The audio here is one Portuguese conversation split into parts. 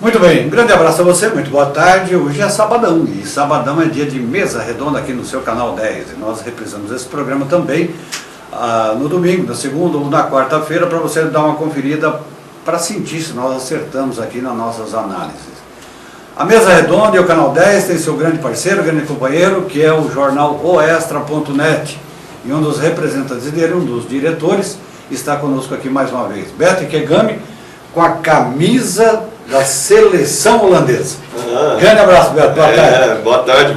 Muito bem, um grande abraço a você, muito boa tarde. Hoje é sabadão, e sabadão é dia de mesa redonda aqui no seu canal 10. E nós reprisamos esse programa também no domingo, na segunda ou na quarta-feira, para você dar uma conferida para sentir se nós acertamos aqui nas nossas análises. A mesa redonda e o canal 10 tem seu grande parceiro, grande companheiro, que é o jornal oextra.net. E um dos representantes dele, um dos diretores, está conosco aqui mais uma vez. Beto Ikegami, com a camisa da seleção holandesa. Grande abraço, Beto. Boa tarde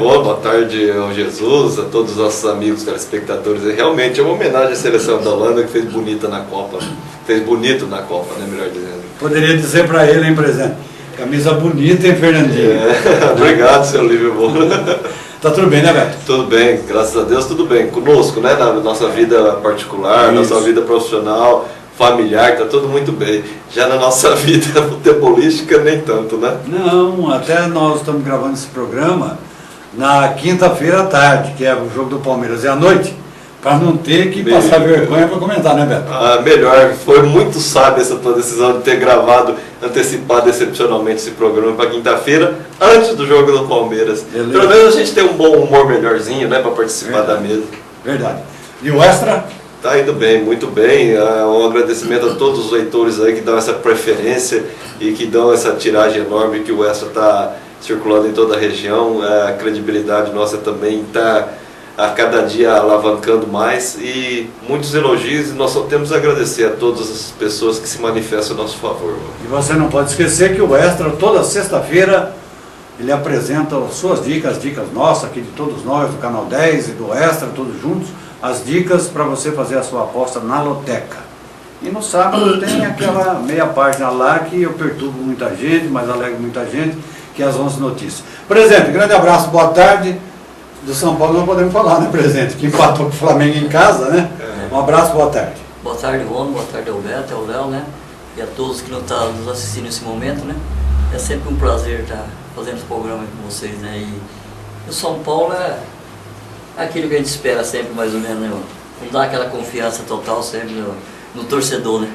ao Jesus, a todos os nossos amigos telespectadores. Realmente é uma homenagem à seleção da Holanda que fez bonita na Copa. Fez bonito na Copa, né, melhor dizendo. Poderia dizer para ele, hein, presidente? Camisa bonita, hein, Fernandinho? Obrigado, seu Liverpool. Tá tudo bem, né, Beto? Tudo bem, graças a Deus, tudo bem. Conosco, né, na nossa vida particular, Isso. nossa vida profissional, familiar, tá tudo muito bem. Já na nossa vida futebolística, nem tanto, né? Não, até nós estamos gravando esse programa na quinta-feira à tarde, que é o jogo do Palmeiras, e à noite, para não ter que passar vergonha para comentar, né, Beto? Melhor, foi muito sábia essa tua decisão de ter gravado, antecipado excepcionalmente esse programa para quinta-feira, antes do jogo do Palmeiras. Beleza. Pelo menos a gente tem um bom humor melhorzinho, né, para participar da mesa. Verdade. E o Extra? Tá indo bem, muito bem. Um agradecimento a todos os leitores aí que dão essa preferência e que dão essa tiragem enorme que o Extra está circulando em toda a região. A credibilidade nossa também está a cada dia alavancando mais e muitos elogios, e nós só temos a agradecer a todas as pessoas que se manifestam a nosso favor. E você não pode esquecer que o Extra, toda sexta-feira, ele apresenta as suas dicas, nossas aqui de todos nós, do Canal 10 e do Extra, todos juntos, as dicas para você fazer a sua aposta na loteca. E no sábado tem aquela meia página lá que eu perturbo muita gente, mas alegro muita gente, que é as 11 notícias. Presidente, grande abraço, boa tarde. Do São Paulo não podemos falar, né, presidente? Que empatou com o Flamengo em casa, né? Um abraço, boa tarde. Boa tarde, Rono, boa tarde, Alberto, ao Léo, né? E a todos que não estão nos assistindo nesse momento, né? É sempre um prazer estar fazendo esse programa com vocês, né? E o São Paulo é aquilo que a gente espera sempre, mais ou menos, né? Não dá aquela confiança total sempre no torcedor, né?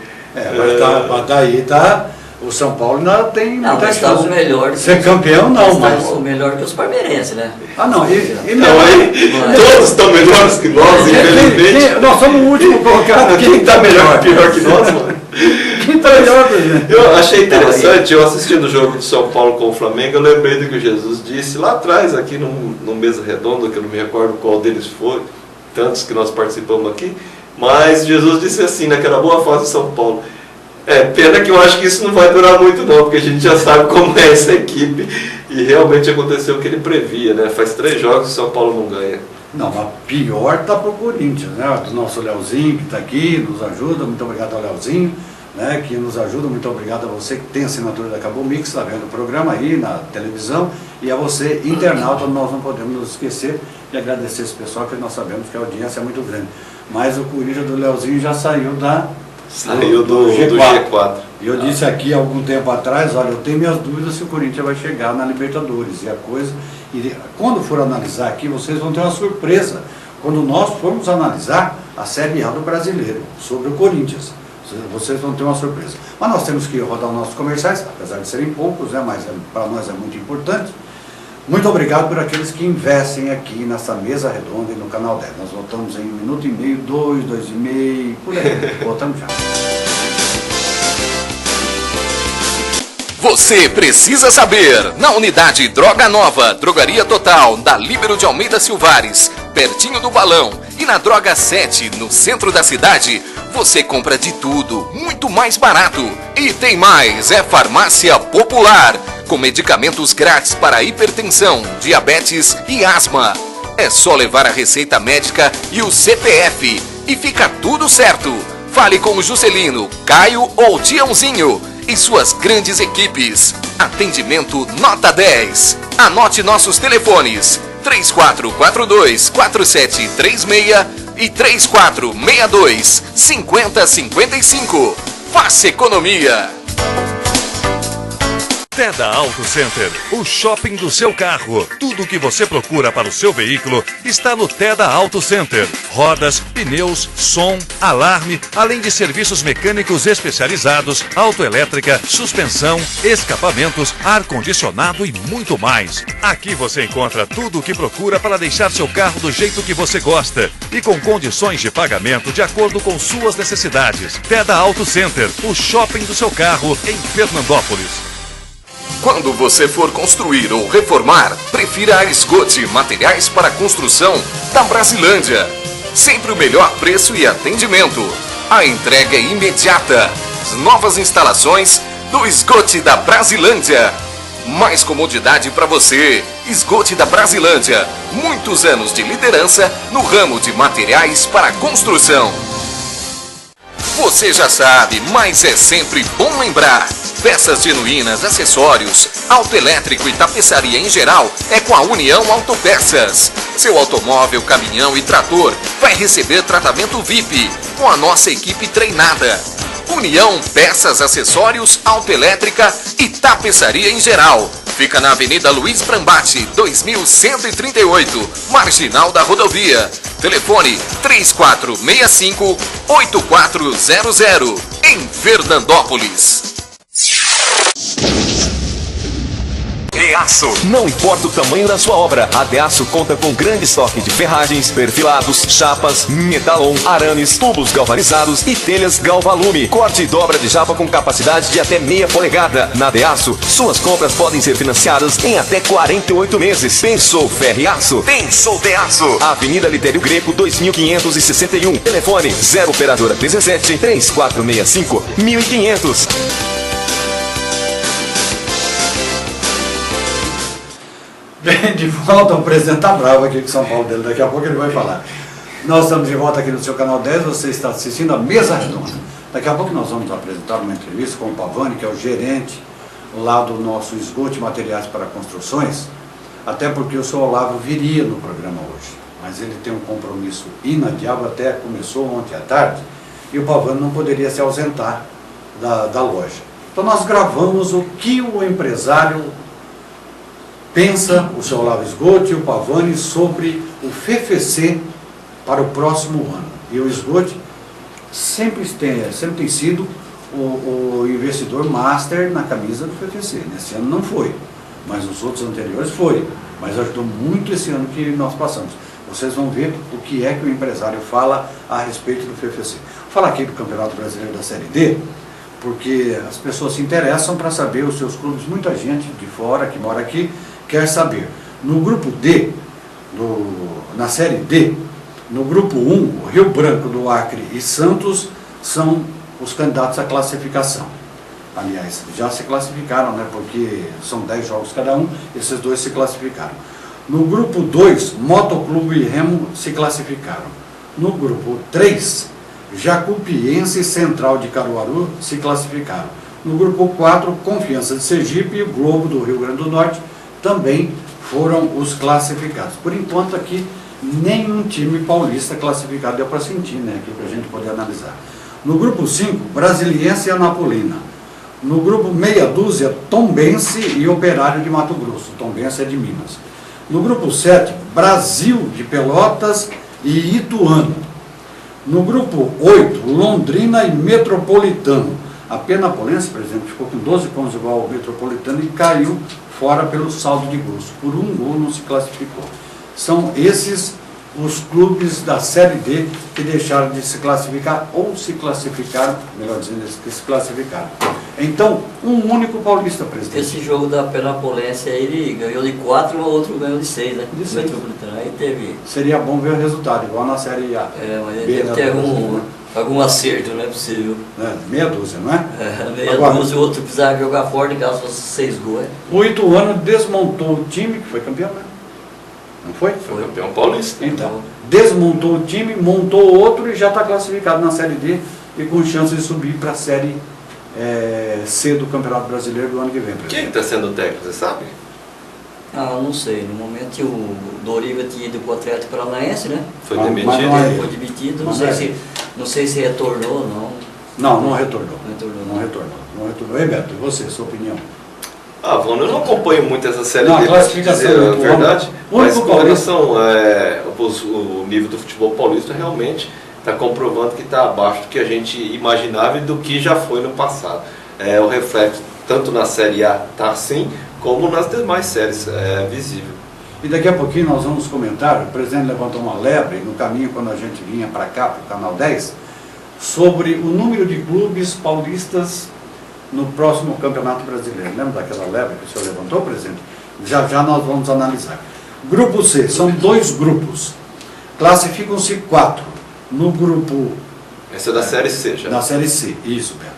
Mas daí tá... O São Paulo ainda tem muita chance. Melhor ser campeão, não, mas... melhor que os palmeirenses, né? Ah, não, todos estão melhores que nós, infelizmente. Nós somos o último colocado. Quem está melhor, pior que nós, mano? Quem está melhor, presidente? Eu achei interessante, eu assistindo o jogo do São Paulo com o Flamengo, eu lembrei do que o Jesus disse lá atrás, aqui no Mesa Redonda, que eu não me recordo qual deles foi, tantos que nós participamos aqui, mas Jesus disse assim, naquela boa fase do São Paulo: pena que eu acho que isso não vai durar muito não, porque a gente já sabe como é essa equipe, e realmente aconteceu o que ele previa, né? Faz 3 jogos que o São Paulo não ganha. Não, mas pior está para o Corinthians, né? Do nosso Leozinho que está aqui, nos ajuda, muito obrigado ao Leozinho, né? Que nos ajuda, muito obrigado a você que tem assinatura da Cabo Mix, está vendo o programa aí na televisão, e a você, internauta, nós não podemos nos esquecer de agradecer esse pessoal, que nós sabemos que a audiência é muito grande. Mas o Corinthians do Leozinho já saiu do G4. E eu disse aqui há algum tempo atrás, olha, eu tenho minhas dúvidas se o Corinthians vai chegar na Libertadores. E a coisa, quando for analisar aqui, vocês vão ter uma surpresa. Quando nós formos analisar a Série A do Brasileiro, sobre o Corinthians, vocês vão ter uma surpresa. Mas nós temos que rodar os nossos comerciais, apesar de serem poucos, né, mas para nós é muito importante. Muito obrigado por aqueles que investem aqui nessa mesa redonda e no Canal 10. Nós voltamos em 1 minuto e meio, 2,5, por aí. Voltamos já. Você precisa saber. Na unidade Droga Nova, Drogaria Total, da Líbero de Almeida Silvares, pertinho do Balão, e na Droga 7, no centro da cidade, você compra de tudo, muito mais barato. E tem mais, é Farmácia Popular, com medicamentos grátis para hipertensão, diabetes e asma. É só levar a receita médica e o CPF e fica tudo certo. Fale com o Juscelino, Caio ou Tiãozinho e suas grandes equipes. Atendimento nota 10. Anote nossos telefones: 3442-4736 e 3462-5055. Faça economia. Teda Auto Center, o shopping do seu carro. Tudo o que você procura para o seu veículo está no Teda Auto Center. Rodas, pneus, som, alarme, além de serviços mecânicos especializados, autoelétrica, suspensão, escapamentos, ar-condicionado e muito mais. Aqui você encontra tudo o que procura para deixar seu carro do jeito que você gosta e com condições de pagamento de acordo com suas necessidades. Teda Auto Center, o shopping do seu carro em Fernandópolis. Quando você for construir ou reformar, prefira a Esgote Materiais para Construção da Brasilândia. Sempre o melhor preço e atendimento. A entrega é imediata. As novas instalações do Esgote da Brasilândia. Mais comodidade para você. Esgote da Brasilândia. Muitos anos de liderança no ramo de materiais para construção. Você já sabe, mas é sempre bom lembrar. Peças genuínas, acessórios, autoelétrico e tapeçaria em geral é com a União Autopeças. Seu automóvel, caminhão e trator vai receber tratamento VIP com a nossa equipe treinada. União Peças, Acessórios, Autoelétrica e Tapeçaria em geral. Fica na Avenida Luiz Brambati, 2138, Marginal da Rodovia. Telefone 3465-8400, em Fernandópolis. Deaço. Não importa o tamanho da sua obra, a Deaço conta com grande estoque de ferragens, perfilados, chapas, metalon, arames, tubos galvanizados e telhas Galvalume. Corte e dobra de chapa com capacidade de até meia polegada. Na Deaço, suas compras podem ser financiadas em até 48 meses. Pensou Ferreaço? Pensou Deaço. Avenida Litério Greco, 2561. Telefone 0 operadora 17 3465 1500. Bem, de volta, o presidente está bravo aqui com São Paulo dele, daqui a pouco ele vai falar. Nós estamos de volta aqui no seu canal 10, você está assistindo a Mesa Redonda. Daqui a pouco nós vamos apresentar uma entrevista com o Pavani, que é o gerente lá do nosso Esgote Materiais para Construções, até porque o senhor Olavo viria no programa hoje, mas ele tem um compromisso inadiável, até começou ontem à tarde, e o Pavani não poderia se ausentar da loja. Então nós gravamos o que o empresário pensa, o seu Olavo Esgote e o Pavani, sobre o FFC para o próximo ano. E o Esgote sempre tem sido o investidor master na camisa do FFC. Nesse ano não foi, mas nos outros anteriores foi. Mas ajudou muito esse ano que nós passamos. Vocês vão ver o que é que o empresário fala a respeito do FFC. Vou falar aqui do Campeonato Brasileiro da Série D, porque as pessoas se interessam para saber os seus clubes. Muita gente de fora que mora aqui quer saber. No grupo D, na Série D, no grupo 1, o Rio Branco do Acre e Santos são os candidatos à classificação. Aliás, já se classificaram, né, porque são 10 jogos cada um, esses dois se classificaram. No grupo 2, Motoclube e Remo se classificaram. No grupo 3, Jacupiense e Central de Caruaru se classificaram. No grupo 4, Confiança de Sergipe e o Globo do Rio Grande do Norte também foram os classificados. Por enquanto aqui, nenhum time paulista classificado deu para sentir, né, aqui para a gente poder analisar. No grupo 5, Brasiliense e Anapolina. No grupo meia dúzia, Tombense e Operário de Mato Grosso. Tombense é de Minas. No grupo 7, Brasil de Pelotas e Ituano. No grupo 8, Londrina e Metropolitano. A Penapolense, por exemplo, ficou com 12 pontos igual ao Metropolitano e caiu fora pelo saldo de gols. Por um gol não se classificou. São esses os clubes da Série D que deixaram de se classificar ou se classificaram, melhor dizendo, que se classificaram. Então, um único paulista, presidente. Esse jogo da Penapolense aí, ele ganhou de 4 e o outro ganhou de 6, né? De 6. Aí teve... Seria bom ver o resultado, igual na Série A. Mas ele deve ter algum acerto, não é possível. Meia dúzia, não é? Meia dúzia, o outro precisava jogar fora, em caso fosse 6 gols. O Ituano desmontou o time, que foi campeão, né? Não foi? Foi campeão paulista. Então, desmontou o time, montou outro e já está classificado na Série D e com chance de subir para a Série C do Campeonato Brasileiro do ano que vem. Quem está sendo o técnico, você sabe? Não sei. No momento o Doriva tinha ido para o Atlético Paranaense, né? Foi demitido. Foi demitido, não sei se retornou ou não. Não retornou. Não retornou. Ei, Beto, e você, sua opinião? Ah, Vano, eu não acompanho muito essa série Não, a dele, pra classificação dizer do a verdade, ano. mas Único com relação o nível do futebol paulista realmente está comprovando que está abaixo do que a gente imaginava e do que já foi no passado. O reflexo, tanto na Série A está assim, como nas demais séries, é visível. E daqui a pouquinho nós vamos comentar, o presidente levantou uma lebre no caminho quando a gente vinha para cá, para o Canal 10, sobre o número de clubes paulistas no próximo Campeonato Brasileiro. Lembra daquela lebre que o senhor levantou, presidente? Já já nós vamos analisar. Grupo C, são 2 grupos. Classificam-se 4 no grupo... Essa é da Série C já. Na Série C, isso, Beto.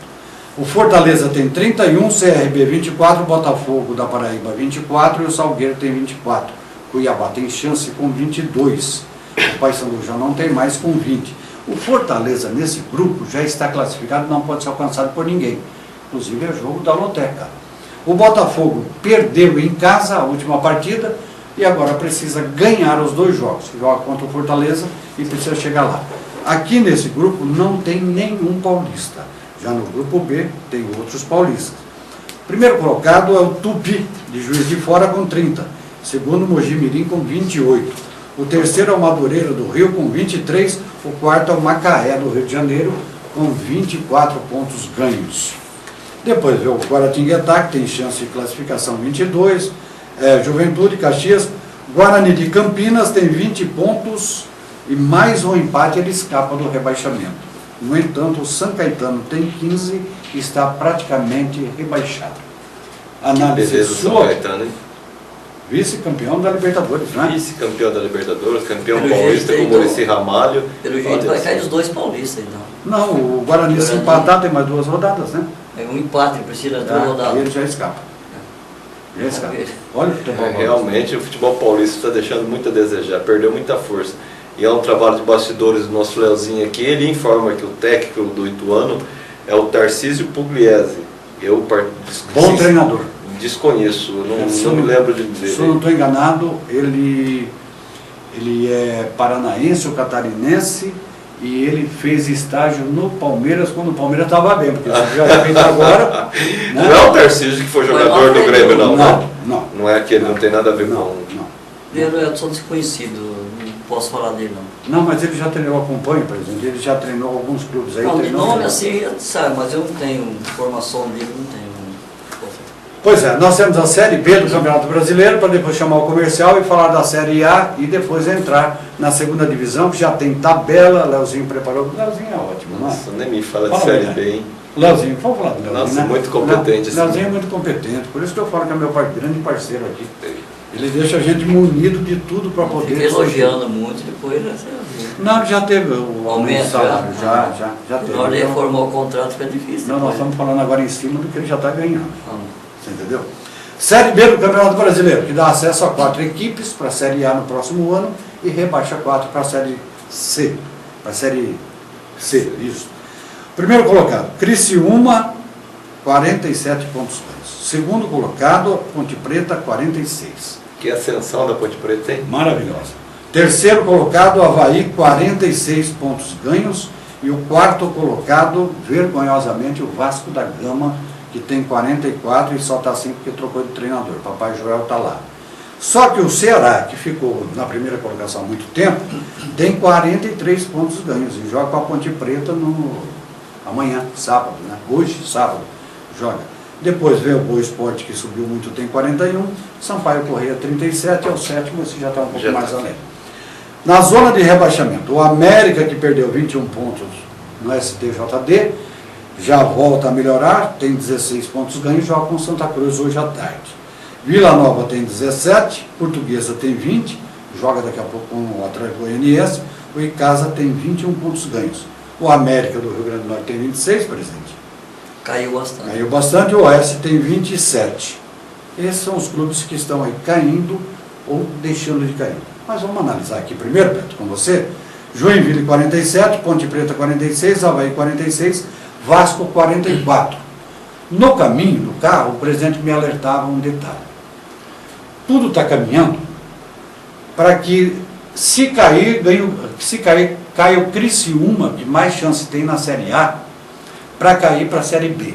O Fortaleza tem 31, CRB 24, Botafogo da Paraíba 24 e o Salgueiro tem 24. Cuiabá tem chance com 22. O Paysandu já não tem mais com 20. O Fortaleza nesse grupo já está classificado, não pode ser alcançado por ninguém. Inclusive é jogo da loteca. O Botafogo perdeu em casa a última partida e agora precisa ganhar os 2 jogos. Joga contra o Fortaleza e precisa chegar lá. Aqui nesse grupo não tem nenhum paulista. Já no grupo B tem outros paulistas. Primeiro colocado é o Tupi, de Juiz de Fora, com 30. Segundo, Mojimirim, com 28. O terceiro é o Madureira do Rio, com 23. O quarto é o Macaé, do Rio de Janeiro, com 24 pontos ganhos. Depois vem o Guaratinguetá, que tem chance de classificação 22. Juventude, Caxias. Guarani de Campinas tem 20 pontos e mais um empate ele escapa do rebaixamento. No entanto, o São Caetano tem 15 e está praticamente rebaixado. Análise Beleza, sua. São Caetano, hein? Vice-campeão da Libertadores, né? Vice-campeão da Libertadores, campeão Pelo paulista jeito, com o Muricy Ramalho. Pelo jeito vai cair os 2 paulistas, então. Não, o Guarani se empatar tem mais 2 rodadas, né? É um empate, precisa de 2 Aí rodadas. ele já escapa. Já escapa. Olha o futebol paulista. Realmente o futebol paulista está deixando muito a desejar, perdeu muita força. E é um trabalho de bastidores do nosso Leozinho aqui. Ele informa que o técnico do Ituano é o Tarcísio Pugliese. Bom treinador. Desconheço, eu não me lembro de dizer. Se eu não estou enganado, ele é paranaense ou catarinense e ele fez estágio no Palmeiras quando o Palmeiras estava bem, porque ele já fez agora. Né? Não é o Tarcísio que foi jogador do Grêmio, não. Não. Não é aquele, não tem nada a ver Não, com. não. Ele é só desconhecido, não posso falar dele não. Não, mas ele já treinou, acompanho, por exemplo, ele já treinou alguns clubes aí. Não, de treinou nome assim, sabe, mas eu não tenho informação dele, não tenho. Pois é, nós temos a Série B do Campeonato Brasileiro, para depois chamar o comercial e falar da Série A e depois entrar na segunda divisão, que já tem tabela. Leozinho preparou. Leozinho é ótimo, não é? Nossa, nem me fala de Fala Série aí, B, hein? Leozinho, vamos falar do Leozinho, Nossa, né? muito competente esse Leozinho é menino. muito competente, por isso que eu falo que é meu grande parceiro aqui. Ele deixa a gente munido de tudo para poder... Fica elogiando muito, depois né, Não, já teve o aumento do salário, já teve. Na hora de Então, reformar o contrato fica difícil. não, nós depois. estamos falando agora em cima do que ele já está ganhando. Não. Você entendeu? Série B do Campeonato Brasileiro, que dá acesso a 4 equipes para a Série A no próximo ano e rebaixa 4 para a Série C. Para a Série C, isso. Primeiro colocado, Criciúma, 47 pontos ganhos. Segundo colocado, Ponte Preta, 46. Que ascensão da Ponte Preta, hein? Maravilhosa. Terceiro colocado, Avaí, 46 pontos ganhos. E o quarto colocado, vergonhosamente, o Vasco da Gama, que tem 44 e só está assim porque trocou de treinador. Papai Joel está lá. Só que o Ceará, que ficou na primeira colocação há muito tempo, tem 43 pontos ganhos e joga com a Ponte Preta amanhã, sábado, né? Hoje, sábado, joga. Depois vem o Boa Esporte, que subiu muito, tem 41. Sampaio Correia, 37, é o sétimo, esse já está um pouco mais além. Na zona de rebaixamento, o América, que perdeu 21 pontos no STJD, já volta a melhorar, tem 16 pontos ganhos, joga com Santa Cruz hoje à tarde. Vila Nova tem 17, Portuguesa tem 20, joga daqui a pouco com o Atlético Goianiense, o Icasa tem 21 pontos ganhos. O América do Rio Grande do Norte tem 26, presidente. Caiu bastante. Caiu bastante, o Oeste tem 27. Esses são os clubes que estão aí caindo ou deixando de cair. Mas vamos analisar aqui primeiro, Beto, com você. Joinville 47, Ponte Preta 46, Avaí 46, Vasco 44. No caminho, no carro, o presidente me alertava um detalhe. Tudo está caminhando para que, se cair, caia o Criciúma, que mais chance tem na Série A, para cair para a Série B.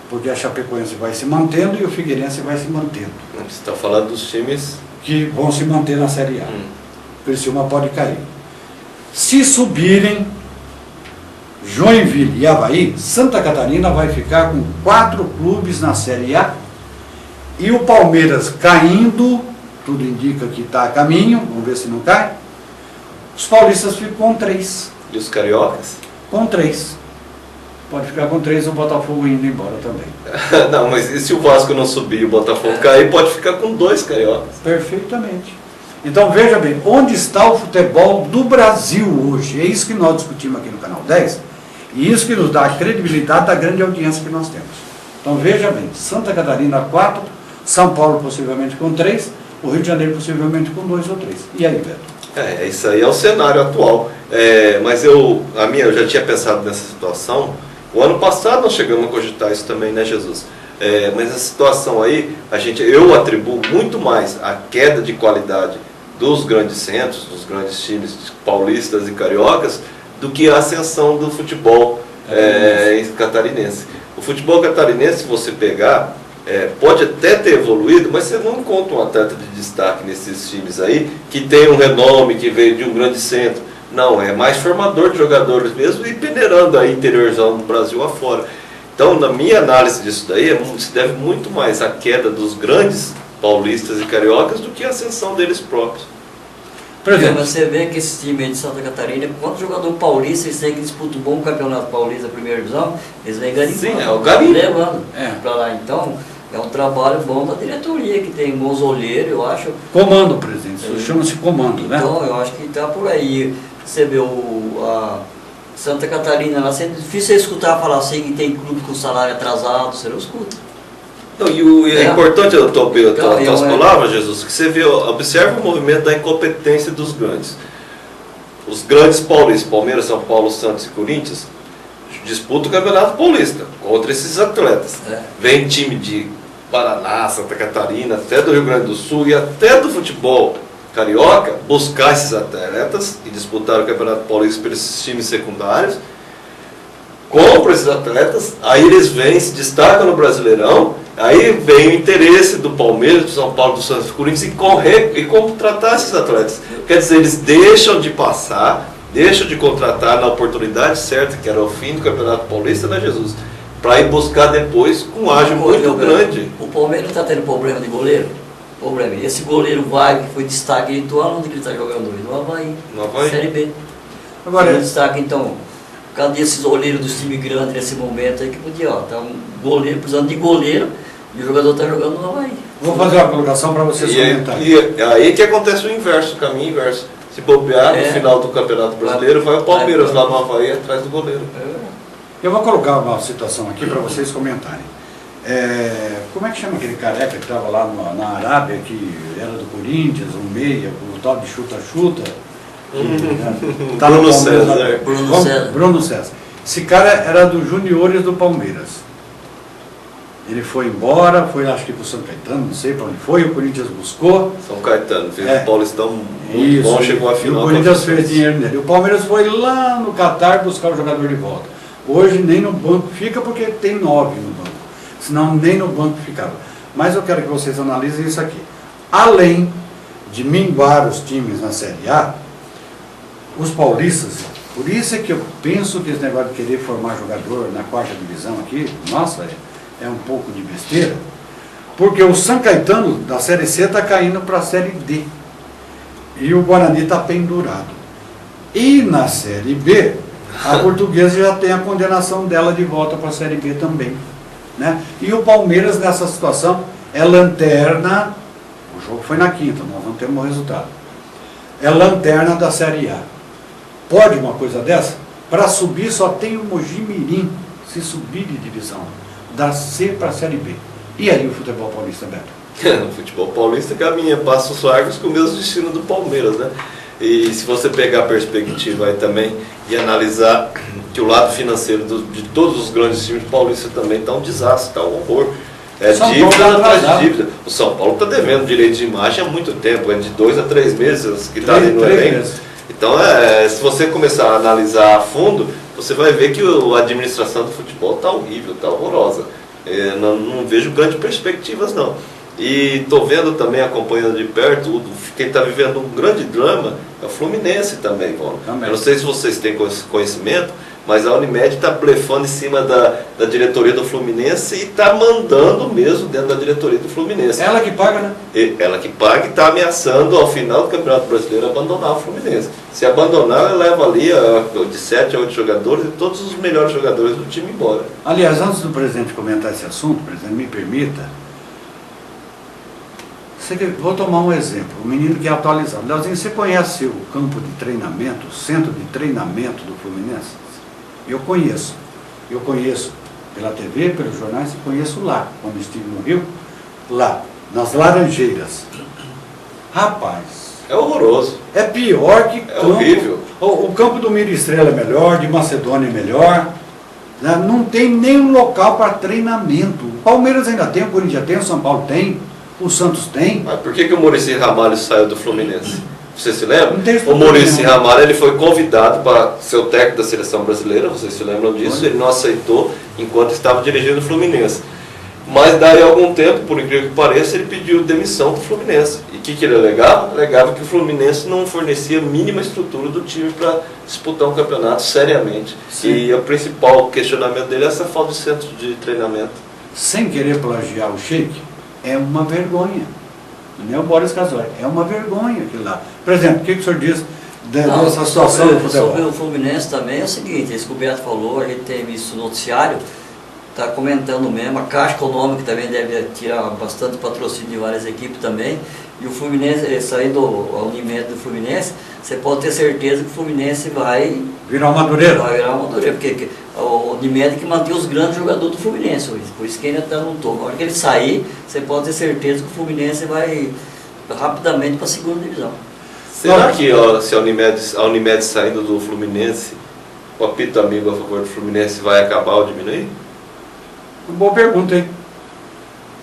porque a Chapecoense vai se mantendo e o Figueirense vai se mantendo. Você está falando dos times que vão se manter na Série A. Criciúma pode cair. Se subirem Joinville e Avaí, Santa Catarina vai ficar com 4 clubes na Série A. E o Palmeiras caindo, tudo indica que está a caminho, vamos ver se não cai. Os paulistas ficam com 3. e os cariocas? Com 3. Pode ficar com 3 o Botafogo indo embora também. Não, mas e se o Vasco não subir e o Botafogo cair, pode ficar com 2 cariocas. Perfeitamente. Então veja bem, onde está o futebol do Brasil hoje? É isso que nós discutimos aqui no Canal 10, e isso que nos dá a credibilidade da grande audiência que nós temos. Então veja bem, Santa Catarina 4, São Paulo possivelmente com 3, o Rio de Janeiro possivelmente com 2 ou 3. E aí, Beto? Isso aí é o cenário atual. Mas eu já tinha pensado nessa situação. O ano passado nós chegamos a cogitar isso também, né, Jesus? Mas a situação aí, eu atribuo muito mais a queda de qualidade dos grandes centros, dos grandes times paulistas e cariocas, do que a ascensão do futebol catarinense. O futebol catarinense, se você pegar, pode até ter evoluído, mas você não encontra um atleta de destaque nesses times aí, que tem um renome, que veio de um grande centro. Não, é mais formador de jogadores mesmo e peneirando aí interiorzão do Brasil afora. Então, na minha análise disso daí, se deve muito mais à queda dos grandes paulistas e cariocas do que a ascensão deles próprios. Por exemplo, você vê que esse time aí de Santa Catarina, quanto jogador paulista eles têm que disputar um bom campeonato paulista, primeira divisão, eles vêm garimpando. Sim, é o garimpo. Levando para lá. Então, é um trabalho bom da diretoria, que tem bons olheiros, eu acho. Comando, presidente, isso chama-se comando, né? Então, eu acho que está por aí. Você vê a Santa Catarina, lá é difícil você escutar falar assim que tem clube com salário atrasado, você não escuta. Não, é importante as tuas palavras, Jesus, que você observa o movimento da incompetência dos grandes. Os grandes paulistas, Palmeiras, São Paulo, Santos e Corinthians, disputam o Campeonato Paulista contra esses atletas. Vem time de Paraná, Santa Catarina, até do Rio Grande do Sul e até do futebol carioca, buscar esses atletas e disputar o Campeonato Paulista por esses times secundários, compram esses atletas, aí eles vêm, se destacam no Brasileirão, aí vem o interesse do Palmeiras, do São Paulo, do Santos e do Corinthians e contratar esses atletas. Quer dizer, eles deixam de passar, deixam de contratar na oportunidade certa, que era o fim do Campeonato Paulista, né, Jesus? Para ir buscar depois com um ágio muito grande. O Palmeiras está tendo problema de goleiro? Problema. Esse goleiro Wagner, que foi destaque do ano onde ele está jogando hoje? No Avaí. No Avaí. Série B. Agora, destaque, então, cadê esses goleiros dos times grandes nesse momento aí que podia, tá um goleiro precisando de goleiro e o jogador está jogando no Avaí. Vou fazer uma colocação para vocês comentarem. E aí que acontece o inverso, o caminho inverso. Se bobear no final do Campeonato Brasileiro, vai o Palmeiras lá no Avaí atrás do goleiro. Eu vou colocar uma situação aqui para vocês comentarem. Como é que chama aquele careca que estava lá na Arábia, que era do Corinthians, um meia, o tal de chuta-chuta? Bruno César. Bruno César. Esse cara era dos juniores do Palmeiras. Ele foi embora, foi acho que para o São Caetano, não sei para onde foi, o Corinthians buscou. São Caetano, fez o Paulistão muito bom, chegou à final. O Corinthians fez dinheiro nele. O Palmeiras foi lá no Catar buscar o jogador de volta. Hoje nem no banco fica porque tem 9 no banco. Senão nem no banco ficava. Mas eu quero que vocês analisem isso aqui. Além de minguar os times na Série A, os paulistas, por isso é que eu penso que esse negócio de querer formar jogador na 4ª divisão aqui, nossa, é um pouco de besteira, porque o São Caetano da Série C está caindo para a Série D e o Guarani está pendurado. E na Série B, a Portuguesa já tem a condenação dela de volta para a Série B também, né? E o Palmeiras nessa situação é lanterna, o jogo foi na 5ª, nós não temos o resultado, é lanterna da Série A. Pode uma coisa dessa? Para subir só tem o Mojimirim, se subir de divisão, da C para a Série B. E aí o futebol paulista, Beto? O futebol paulista caminha passos largos com o mesmo destino do Palmeiras, né? E se você pegar a perspectiva aí também e analisar que o lado financeiro de todos os grandes times paulistas também está um desastre, está um horror. Dívida atrás de dívida. O São Paulo está devendo direito de imagem há muito tempo, de 2 a 3 meses que está ali no elenco. Então, se você começar a analisar a fundo, você vai ver que a administração do futebol está horrível, está horrorosa. Não vejo grandes perspectivas não. E estou vendo também, acompanhando de perto, quem está vivendo um grande drama é o Fluminense também, Paulo. Eu não sei se vocês têm conhecimento, mas a Unimed está blefando em cima da diretoria do Fluminense e está mandando mesmo dentro da diretoria do Fluminense. Ela que paga, né? Ela que paga e está ameaçando ao final do Campeonato Brasileiro abandonar o Fluminense. Se abandonar, ela leva ali de 7 a 8 jogadores e todos os melhores jogadores do time embora. Aliás, antes do presidente comentar esse assunto, presidente, me permita, vou tomar um exemplo, o menino que é atualizado. Leozinho, você conhece o campo de treinamento, o centro de treinamento do Fluminense? Eu conheço pela TV, pelos jornais, e conheço lá, quando estive no Rio, lá, nas Laranjeiras. Rapaz, é horroroso. É pior que campo. É horrível. O campo do Mira Estrela é melhor, de Macedônia é melhor. Né? Não tem nenhum local para treinamento. O Palmeiras ainda tem, o Corinthians tem, o São Paulo tem, o Santos tem. Mas por que o Muricy Ramalho saiu do Fluminense? Você se lembra? O Muricy Ramalho, ele foi convidado para ser o técnico da seleção brasileira, vocês se lembram disso? Ele não aceitou enquanto estava dirigindo o Fluminense. Mas daí a algum tempo, por incrível que pareça, ele pediu demissão do Fluminense. E o que ele alegava? Alegava que o Fluminense não fornecia a mínima estrutura do time para disputar um campeonato seriamente. Sim. E o principal questionamento dele é essa falta de centro de treinamento. Sem querer plagiar o Sheik, é uma vergonha. Não é o Boris Casoy, é uma vergonha aquilo lá. Por exemplo, o que o senhor diz dessa situação do futebol? Sobre o Fluminense também é o seguinte, esse que o Beto falou, a gente teve isso no noticiário, está comentando mesmo, a Caixa Econômica também deve tirar bastante patrocínio de várias equipes também, e o Fluminense, saindo a Unimed do Fluminense, você pode ter certeza que o Fluminense vai virar uma Madureira. Vai virar uma Madureira, porque o Unimed que mantém os grandes jogadores do Fluminense, por isso que ainda está no topo. Na hora que ele sair, você pode ter certeza que o Fluminense vai rapidamente para a segunda divisão. Será que se a Unimed saindo do Fluminense, o apito amigo a favor do Fluminense vai acabar ou diminuir? Boa pergunta, hein?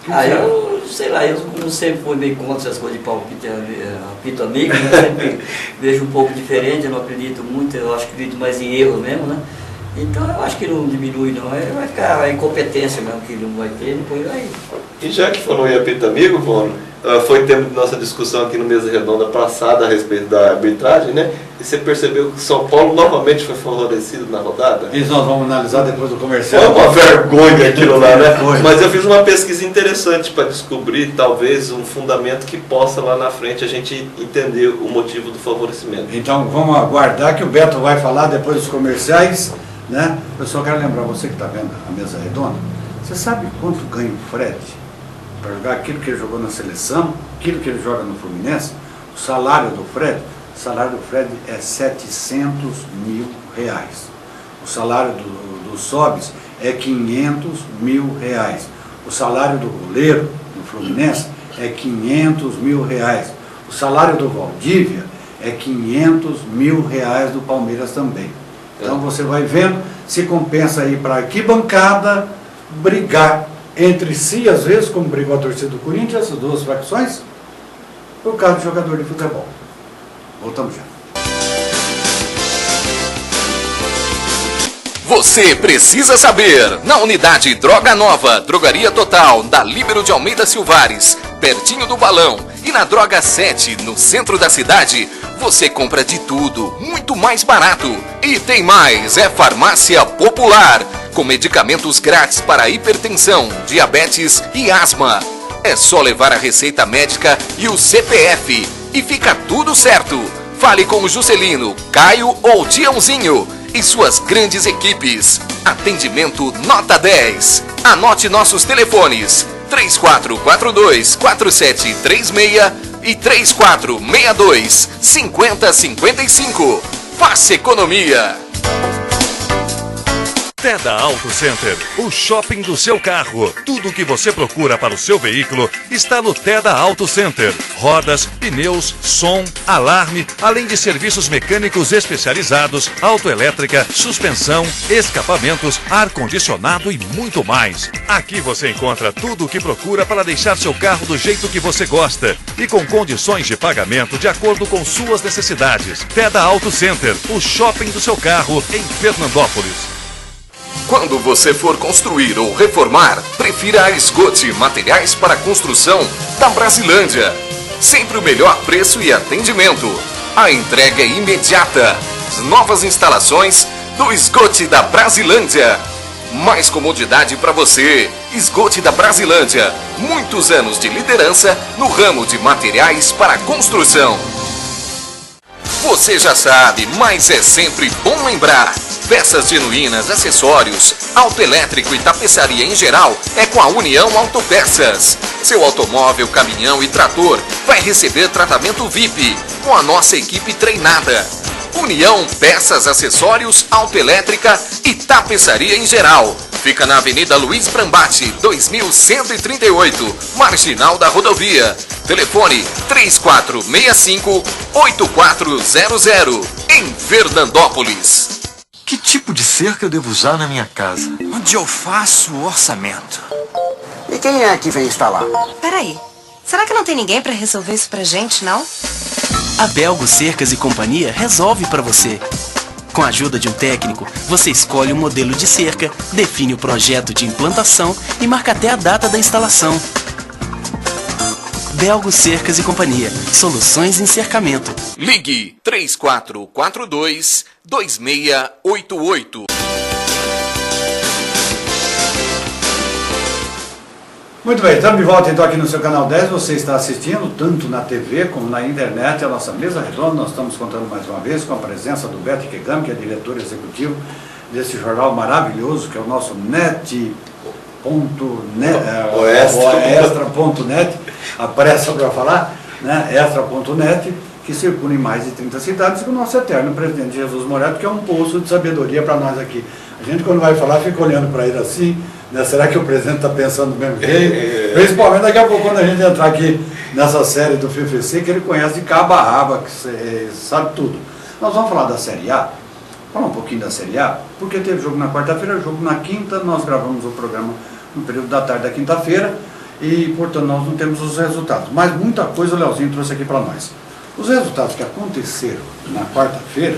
Eu sei lá, eu não sempre fui meio contra essas coisas de apito amigo, né? Sempre vejo um pouco diferente, eu não acredito muito, eu acho que acredito mais em erro mesmo, né? Então eu acho que não diminui não, vai ficar a incompetência mesmo que ele não vai ter, depois vai. E já que falou em apito amigo, Bono, foi tema de nossa discussão aqui no Mesa Redonda passada a respeito da arbitragem, né? E você percebeu que o São Paulo novamente foi favorecido na rodada? Isso nós vamos analisar depois do comercial. Foi uma vergonha aquilo lá, né? Mas eu fiz uma pesquisa interessante para descobrir talvez um fundamento que possa lá na frente a gente entender o motivo do favorecimento. Então vamos aguardar que o Beto vai falar depois dos comerciais, né? Eu só quero lembrar você que está vendo a Mesa Redonda, você sabe quanto ganha o Fred para jogar aquilo que ele jogou na seleção, aquilo que ele joga no Fluminense? O salário do Fred é R$700 mil. O salário do Sobis é R$500 mil. O salário do goleiro no Fluminense é R$500 mil. O salário do Valdívia é R$500 mil do Palmeiras também. Então você vai vendo se compensa aí para a arquibancada brigar entre si, às vezes, como brigou a torcida do Corinthians, essas duas facções, por causa de jogador de futebol. Voltamos já. Você precisa saber, na unidade Droga Nova, Drogaria Total, da Líbero de Almeida Silvares, pertinho do Balão, e na Droga 7, no centro da cidade, você compra de tudo, muito mais barato. E tem mais, é farmácia popular, com medicamentos grátis para hipertensão, diabetes e asma. É só levar a receita médica e o CPF e fica tudo certo. Fale com o Juscelino, Caio ou Tiãozinho e suas grandes equipes. Atendimento nota 10. Anote nossos telefones: 3442-4736 e 3462-5055. Faça economia. Teda Auto Center, o shopping do seu carro. Tudo o que você procura para o seu veículo está no Teda Auto Center. Rodas, pneus, som, alarme, além de serviços mecânicos especializados, autoelétrica, suspensão, escapamentos, ar-condicionado e muito mais. Aqui você encontra tudo o que procura para deixar seu carro do jeito que você gosta e com condições de pagamento de acordo com suas necessidades. Teda Auto Center, o shopping do seu carro em Fernandópolis. Quando você for construir ou reformar, prefira a Esgote Materiais para Construção da Brasilândia. Sempre o melhor preço e atendimento. A entrega é imediata. As novas instalações do Esgote da Brasilândia. Mais comodidade para você. Esgote da Brasilândia. Muitos anos de liderança no ramo de materiais para construção. Você já sabe, mas é sempre bom lembrar. Peças genuínas, acessórios, autoelétrico e tapeçaria em geral é com a União Autopeças. Seu automóvel, caminhão e trator vai receber tratamento VIP com a nossa equipe treinada. União Peças, Acessórios, Autoelétrica e Tapeçaria em geral. Fica na Avenida Luiz Brambati, 2138, Marginal da Rodovia. Telefone 3465-8400, em Fernandópolis. Que tipo de cerca eu devo usar na minha casa? Onde eu faço o orçamento? E quem é que vem instalar? Peraí, será que não tem ninguém pra resolver isso pra gente, não? A Belgo Cercas e Companhia resolve pra você. Com a ajuda de um técnico, você escolhe o modelo de cerca, define o projeto de implantação e marca até a data da instalação. Belgo Cercas e Companhia. Soluções em cercamento. Ligue 3442-2688. Muito bem, estamos de volta então aqui no seu canal 10. Você está assistindo tanto na TV como na internet a nossa mesa redonda. Nós estamos contando mais uma vez com a presença do Beto Ikegami, que é diretor executivo desse jornal maravilhoso, que é o nosso extra.net, a pressa para falar, né? Extra.net, que circula em mais de 30 cidades, com o nosso eterno presidente Jesus Moreto, que é um poço de sabedoria para nós aqui. A gente, quando vai falar, fica olhando para ele assim, né? Será que o presidente está pensando do mesmo jeito? Principalmente daqui a pouco, quando a gente entrar aqui nessa série do FFC, que ele conhece de cabo a rabo, que sabe tudo. Nós vamos falar da Série A, falar um pouquinho da Série A, porque teve jogo na quarta-feira, jogo na quinta, nós gravamos o programa no período da tarde da quinta-feira, e, portanto, nós não temos os resultados. Mas muita coisa o Leozinho trouxe aqui para nós. Os resultados que aconteceram na quarta-feira: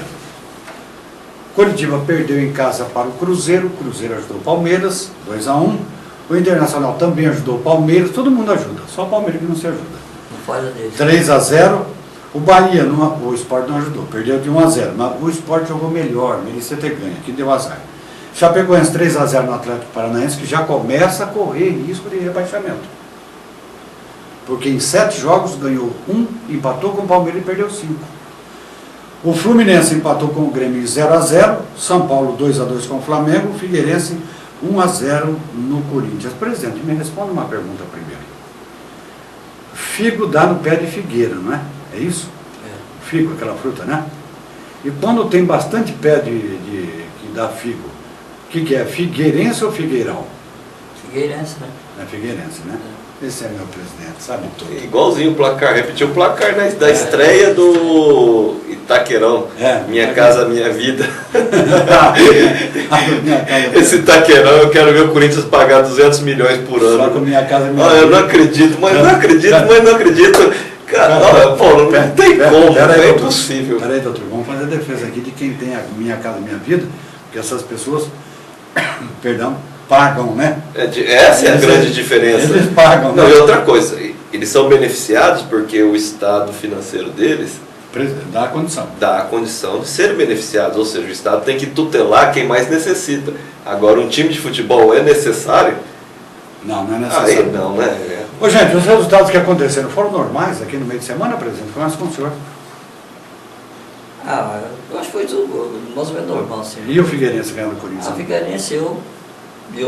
Coritiba perdeu em casa para o Cruzeiro ajudou o Palmeiras, 2-1. O Internacional também ajudou o Palmeiras, todo mundo ajuda, só o Palmeiras que não se ajuda. 3-0. O Bahia, o Sport não ajudou, perdeu de 1-0, mas o Sport jogou melhor, merecia ter ganho, aqui deu azar. Chapecoense 3-0 no Atlético Paranaense, que já começa a correr risco de rebaixamento. Porque em 7 jogos ganhou 1, empatou com o Palmeiras e perdeu 5. O Fluminense empatou com o Grêmio 0-0, São Paulo 2-2 com o Flamengo, o Figueirense 1-0 no Corinthians. Presidente, me responda uma pergunta primeiro. Figo dá no pé de figueira, não é? É isso? É. Figo, aquela fruta, né? E quando tem bastante pé que dá figo, o que é? Figueirense ou Figueirão? Figueirense, né? É Figueirense, né? Esse é meu presidente, sabe tudo. Igualzinho o placar, repetiu o placar da estreia do Itaquerão. Minha Casa Minha Vida. Esse Itaquerão, eu quero ver o Corinthians pagar 200 milhões por ano. Só com Minha Casa Minha Vida. Eu não acredito, mas não acredito. Cara, Paulo, não tem como, é impossível. Peraí, doutor, vamos fazer a defesa aqui de quem tem a Minha Casa Minha Vida, porque essas pessoas, perdão, pagam, né? Essa é a grande diferença. Eles pagam, né? Não, e outra coisa, eles são beneficiados porque o estado financeiro deles dá a condição. Dá a condição de ser beneficiados, ou seja, o estado tem que tutelar quem mais necessita. Agora, um time de futebol é necessário? Não, não é necessário. Aí não, né? Ô, gente, os resultados que aconteceram foram normais aqui no meio de semana, presidente? Começa com o senhor. Eu acho que foi tudo mais ou menos normal, sim. E o Figueirense ganhando o Corinthians? A Figueirense, eu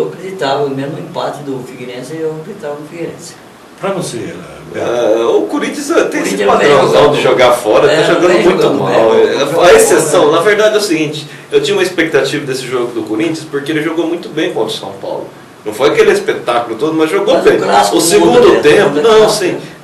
acreditava, mesmo no empate do Figueirense, eu acreditava no Figueirense. Pra você, o Corinthians tem esse padrãozão de jogar fora, está jogando muito mal. A exceção, na verdade, é o seguinte: eu tinha uma expectativa desse jogo do Corinthians porque ele jogou muito bem contra o São Paulo. Não foi aquele espetáculo todo, mas jogou bem. O segundo tempo,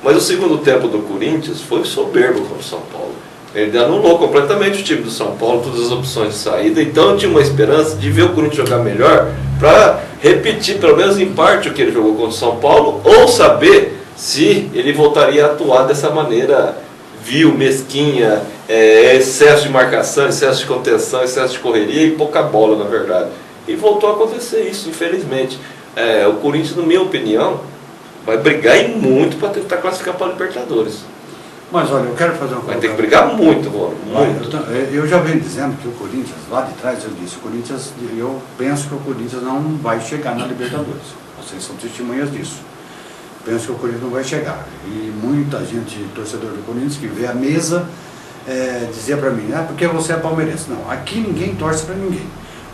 mas o segundo tempo do Corinthians foi soberbo contra o São Paulo. Ele anulou completamente o time do São Paulo, todas as opções de saída. Então eu tinha uma esperança de ver o Corinthians jogar melhor para repetir, pelo menos em parte, o que ele jogou contra o São Paulo, ou saber se ele voltaria a atuar dessa maneira vil, mesquinha, excesso de marcação, excesso de contenção, excesso de correria e pouca bola, na verdade. E voltou a acontecer isso, infelizmente. O Corinthians, na minha opinião, vai brigar e muito para tentar classificar para a Libertadores. Mas olha, eu quero fazer uma coisa. Vai ter que brigar muito, mano. Muito. Eu já venho dizendo que o Corinthians, lá de trás eu disse, eu penso que o Corinthians não vai chegar na Libertadores. Vocês são testemunhas disso. Penso que o Corinthians não vai chegar. E muita gente, torcedor do Corinthians, que vê a mesa, dizia para mim, porque você é palmeirense. Não, aqui ninguém torce para ninguém.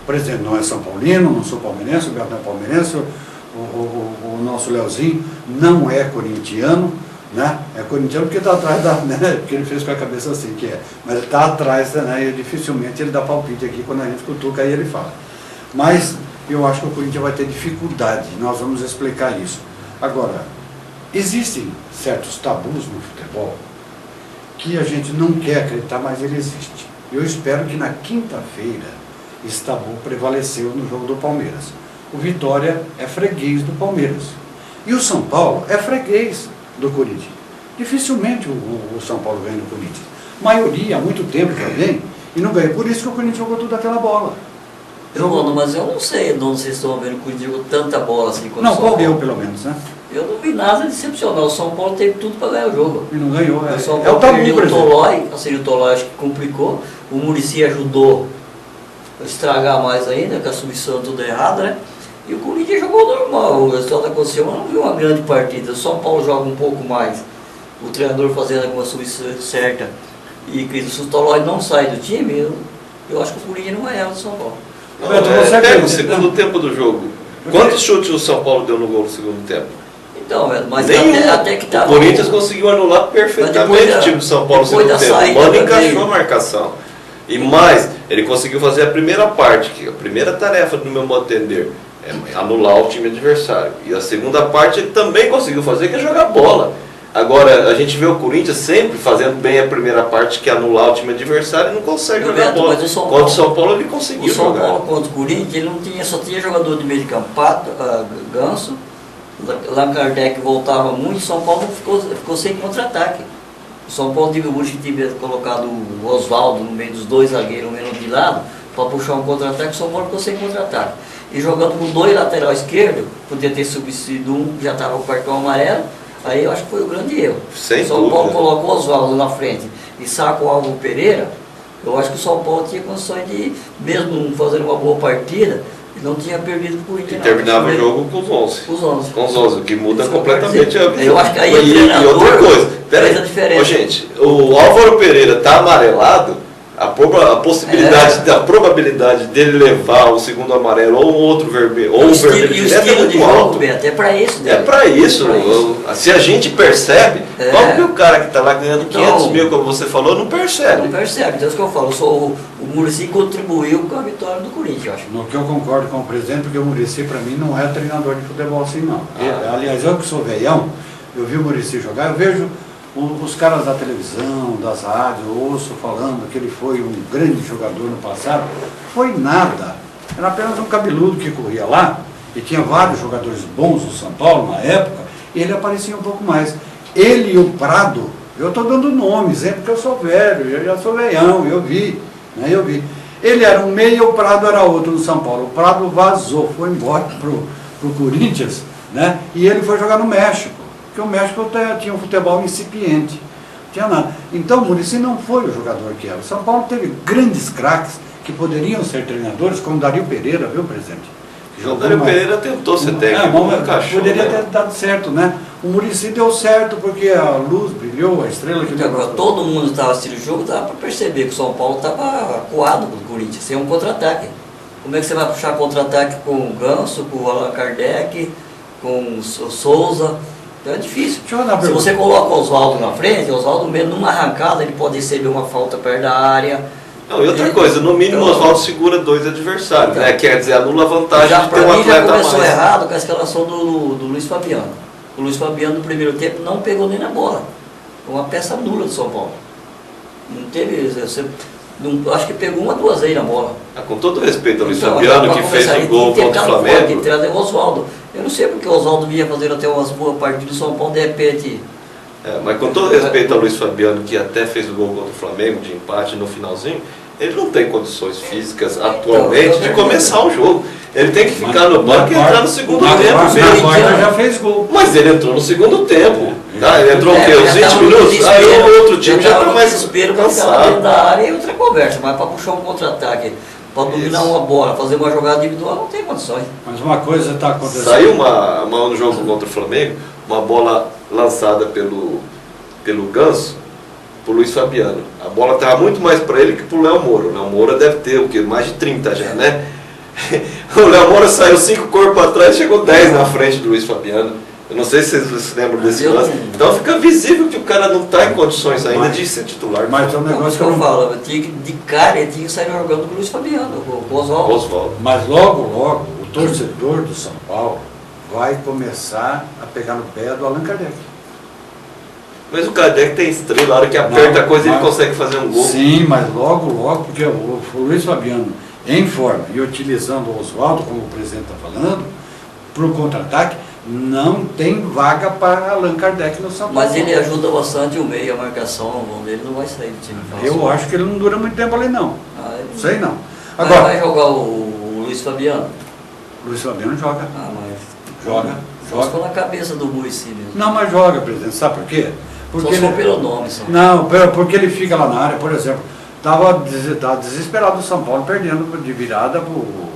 O presidente não é São Paulino, não sou palmeirense, o Beto não é palmeirense, o nosso Leozinho não é corintiano, né? É corintiano porque está atrás porque ele fez com a cabeça assim, mas ele está atrás, né? E dificilmente ele dá palpite aqui quando a gente cutuca, aí ele fala. Mas eu acho que o Corinthians vai ter dificuldade, nós vamos explicar isso. Agora, existem certos tabus no futebol que a gente não quer acreditar, mas ele existe. Eu espero que na quinta-feira esse tabu prevaleceu no jogo do Palmeiras. O Vitória é freguês do Palmeiras. E o São Paulo é freguês do Corinthians. Dificilmente o São Paulo ganha do Corinthians. A maioria, há muito tempo já vem, e não ganha. Por isso que o Corinthians jogou toda aquela bola. Mas eu não sei de onde vocês estão vendo que o Corinthians jogou tanta bola assim quanto não, o São Paulo. correu pelo menos, né? Eu não vi nada excepcional. O São Paulo teve tudo para ganhar o jogo. E não ganhou. O São Paulo perdeu o Tolói, o Tolói acho que complicou. O Muricy ajudou a estragar mais ainda, com a substituição tudo errado, né? E o Corinthians jogou normal. O resultado aconteceu, mas não viu uma grande partida. O São Paulo joga um pouco mais. O treinador fazendo alguma substituição certa. E se o Tolói não sai do time, eu acho que o Corinthians não ganhava do São Paulo. Pega o segundo tempo do jogo. Quantos chutes o São Paulo deu no gol no segundo tempo? Então, mas até que tá. O Corinthians conseguiu anular perfeitamente o time do São Paulo no segundo tempo. O Mano encaixou a marcação. E mais, ele conseguiu fazer a primeira parte, que a primeira tarefa, no meu modo de entender, é anular o time adversário. E a segunda parte ele também conseguiu fazer, que é jogar bola. Agora, a gente vê o Corinthians sempre fazendo bem a primeira parte, que é anular o time adversário, e não consegue jogar bola. Contra o São Paulo ele conseguiu jogar. O São Paulo contra o Corinthians, ele só tinha jogador de meio de campo, Ganso, Allan Kardec voltava muito, o São Paulo ficou sem contra-ataque. O São Paulo teve colocado o Oswaldo no meio dos dois zagueiros, menos de lado, para puxar um contra-ataque, o São Paulo ficou sem contra-ataque. E jogando com dois lateral esquerdo, podia ter substituído um, já estava com o cartão amarelo, aí eu acho que foi o grande erro. Sem São dúvida. Paulo colocou o Oswaldo na frente e saca o Álvaro Pereira, eu acho que o São Paulo tinha condições de, mesmo fazendo uma boa partida, não tinha perdido o Corinthians. E terminava o jogo com os 11. Com os 11, que muda completamente a visão. Eu acho que aí e outra coisa, fez a diferença. Gente, o Álvaro Pereira está amarelado, a possibilidade, a probabilidade dele levar o segundo amarelo ou um outro vermelho, ou um vermelho direto é muito alto. É para isso. É para isso. Se a gente percebe, como que o cara que está lá ganhando 500 mil, como você falou, não percebe? Não percebe, então é isso que eu falo. O Muricy contribuiu com a vitória do Corinthians, eu acho. No que eu concordo com o presidente, porque o Muricy para mim não é treinador de futebol assim não. Aliás, eu que sou veião, eu vi o Muricy jogar, eu vejo os caras da televisão, das rádios, eu ouço falando que ele foi um grande jogador no passado. Foi nada. Era apenas um cabeludo que corria lá, e tinha vários jogadores bons no São Paulo na época, e ele aparecia um pouco mais. Ele e o Prado, eu estou dando nomes, porque eu sou velho, eu já sou veião, eu vi. Ele era um meio e o Prado era outro no São Paulo. O Prado vazou, foi embora pro Corinthians, né? E ele foi jogar no México. Porque o México tinha um futebol incipiente, não tinha nada. Então o Muricy não foi o jogador que era. O São Paulo teve grandes craques que poderiam ser treinadores, como Dario Pereira, viu, presidente? O Dario Pereira tentou ser técnico, poderia ter dado certo, né? O Muricy deu certo porque a luz brilhou, a estrela que deu. Todo mundo estava assistindo o jogo, dava para perceber que o São Paulo estava acuado com o Corinthians, sem um contra-ataque. Como é que você vai puxar contra-ataque com o Ganso, com o Allan Kardec, com o Souza? Então é difícil. Se você coloca o Oswaldo na frente, o Oswaldo mesmo numa arrancada, ele pode receber uma falta perto da área. Não, e outra coisa, no mínimo o Oswaldo segura dois adversários, né? Quer dizer, anula a vantagem de ter um atleta já começou mais. Errado com a escalação do Luiz Fabiano. O Luiz Fabiano no primeiro tempo não pegou nem na bola. Foi uma peça nula do São Paulo. Não teve... acho que pegou uma, duas aí na bola. Com todo respeito ao Luiz Fabiano, que fez o gol contra o Flamengo. Tem que trazer o Oswaldo. Eu não sei porque o Oswaldo vinha fazendo até umas boas partidas do São Paulo, de repente... mas com todo respeito ao Luiz Fabiano, que até fez o gol contra o Flamengo, de empate no finalzinho, ele não tem condições físicas atualmente de começar o jogo. Ele tem que ficar no banco e entrar no segundo tempo. Ele já fez gol. Mas ele entrou no segundo tempo. Tá? Ele entrou o quê? Uns 20 minutos? Aí o outro time já está mais cansado. Dentro da área é outra conversa, mas para puxar um contra-ataque, para dominar uma bola, fazer uma jogada individual, não tem condições. Mas uma coisa está acontecendo. Saiu no jogo contra o Flamengo, uma bola lançada pelo Ganso, pro Luiz Fabiano. A bola estava muito mais para ele que pro Léo Moura. O Léo Moura deve ter o quê? Mais de 30 já, né? O Léo Moura saiu 5 corpos atrás e chegou 10 na frente do Luiz Fabiano. Eu não sei se vocês se lembram desse lance. Então fica visível que o cara não está em condições ainda de ser titular. Mas é um negócio que eu falo, de cara ele tinha que sair jogando com o Luiz Fabiano, com o Oswaldo. Mas logo, o torcedor do São Paulo vai começar a pegar no pé do Allan Kardec. Mas o Kardec tem estrela, a hora que aperta a coisa ele consegue fazer um gol. Sim, mas logo, porque o Luiz Fabiano em forma e utilizando o Oswaldo, como o presidente está falando, para o contra-ataque, não tem vaga para Allan Kardec no São Paulo. Mas ele ajuda bastante o meio, a marcação, o bom dele não vai sair do time. Eu acho que ele não dura muito tempo ali não. Sei não. Agora vai jogar o Luiz Fabiano? Luiz Fabiano joga. Mas joga. Só na cabeça do Muricy mesmo. Não, mas joga, presidente. Sabe por quê? Porque só pelo nome. Só. Não, porque ele fica lá na área, por exemplo. Estava desesperado o São Paulo perdendo de virada o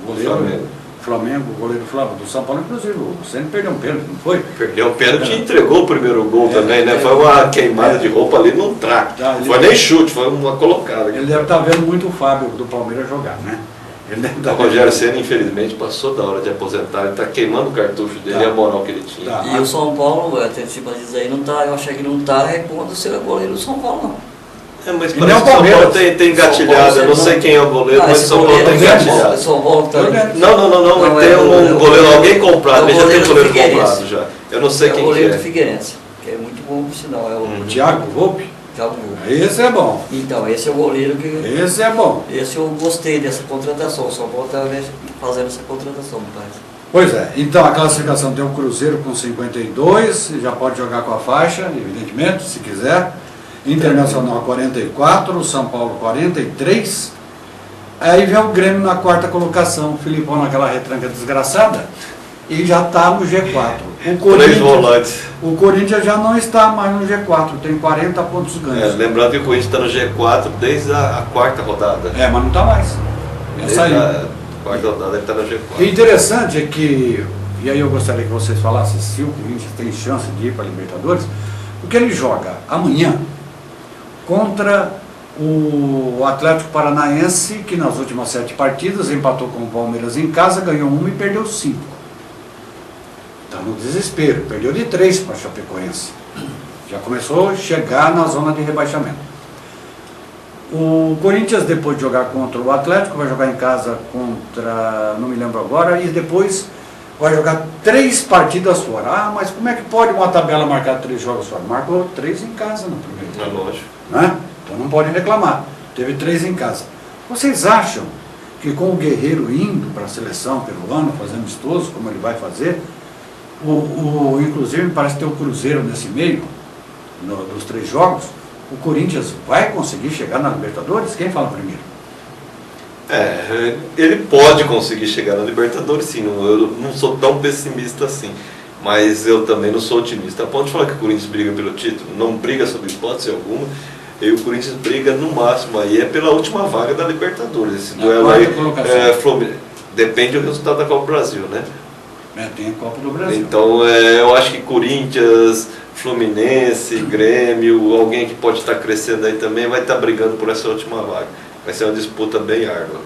goleiro Flamengo, o goleiro do São Paulo, inclusive. O Ceni perdeu um pênalti, não foi? Perdeu um pênalti e entregou o primeiro gol também, né? Foi uma queimada de roupa ali no trato. Foi nem chute, foi uma colocada. Ele deve estar vendo muito o Fábio do Palmeiras jogar, né? O Rogério Ceni, infelizmente, passou da hora de aposentar, ele está queimando o cartucho dele e a moral que ele tinha. E o São Paulo, até tipo diz aí, não tá, eu achei que não está repondo o seu goleiro do São Paulo, não. Mas parece que o São Paulo tem engatilhado, eu não sei quem é o goleiro, mas o São Paulo tem engatilhado. Não, tem um goleiro, alguém comprado, ele já tem um goleiro comprado já. Eu não sei quem é. É o goleiro do Figueirense, que é muito bom por sinal. É o Thiago Volpe? Esse é bom. Então, esse é o goleiro que... Esse é bom. Esse eu gostei dessa contratação. O São Paulo está fazendo essa contratação, parece. Pois é. Então, a classificação tem o Cruzeiro com 52, já pode jogar com a faixa, evidentemente, se quiser. Internacional 44, o São Paulo 43. Aí vem o Grêmio na quarta colocação. O Filipão naquela retranca desgraçada. E já está no G4. O Corinthians já não está mais no G4, tem 40 pontos ganhos. Lembrando que o Corinthians está no G4 desde a quarta rodada. Mas não está mais. A quarta rodada ele está no G4. O interessante é que, e aí eu gostaria que vocês falassem se o Corinthians tem chance de ir para a Libertadores, porque ele joga amanhã contra o Atlético Paranaense, que nas últimas 7 partidas empatou com o Palmeiras em casa, ganhou 1 e perdeu 5. Está no desespero, perdeu de 3 para a Chapecoense. Já começou a chegar na zona de rebaixamento. O Corinthians, depois de jogar contra o Atlético, vai jogar em casa contra, não me lembro agora, e depois vai jogar 3 partidas fora. Mas como é que pode uma tabela marcar 3 jogos fora? Marcou 3 em casa no primeiro tempo. Lógico. Né? Então não pode reclamar. Teve 3 em casa. Vocês acham que com o Guerreiro indo para a seleção peruana, fazendo amistoso, como ele vai fazer, inclusive parece ter o Cruzeiro nesse meio, dos 3 jogos, o Corinthians vai conseguir chegar na Libertadores? Quem fala primeiro? Ele pode conseguir chegar na Libertadores, sim. Eu não sou tão pessimista assim. Mas eu também não sou otimista. A ponto de falar que o Corinthians briga pelo título, não briga sob hipótese alguma. E o Corinthians briga no máximo aí, é pela última vaga da Libertadores. Esse duelo aí, depende do resultado da Copa do Brasil, né? Tem a Copa do Brasil. Então, eu acho que Corinthians, Fluminense, Grêmio, alguém que pode estar crescendo aí também vai estar brigando por essa última vaga. Vai ser uma disputa bem árdua.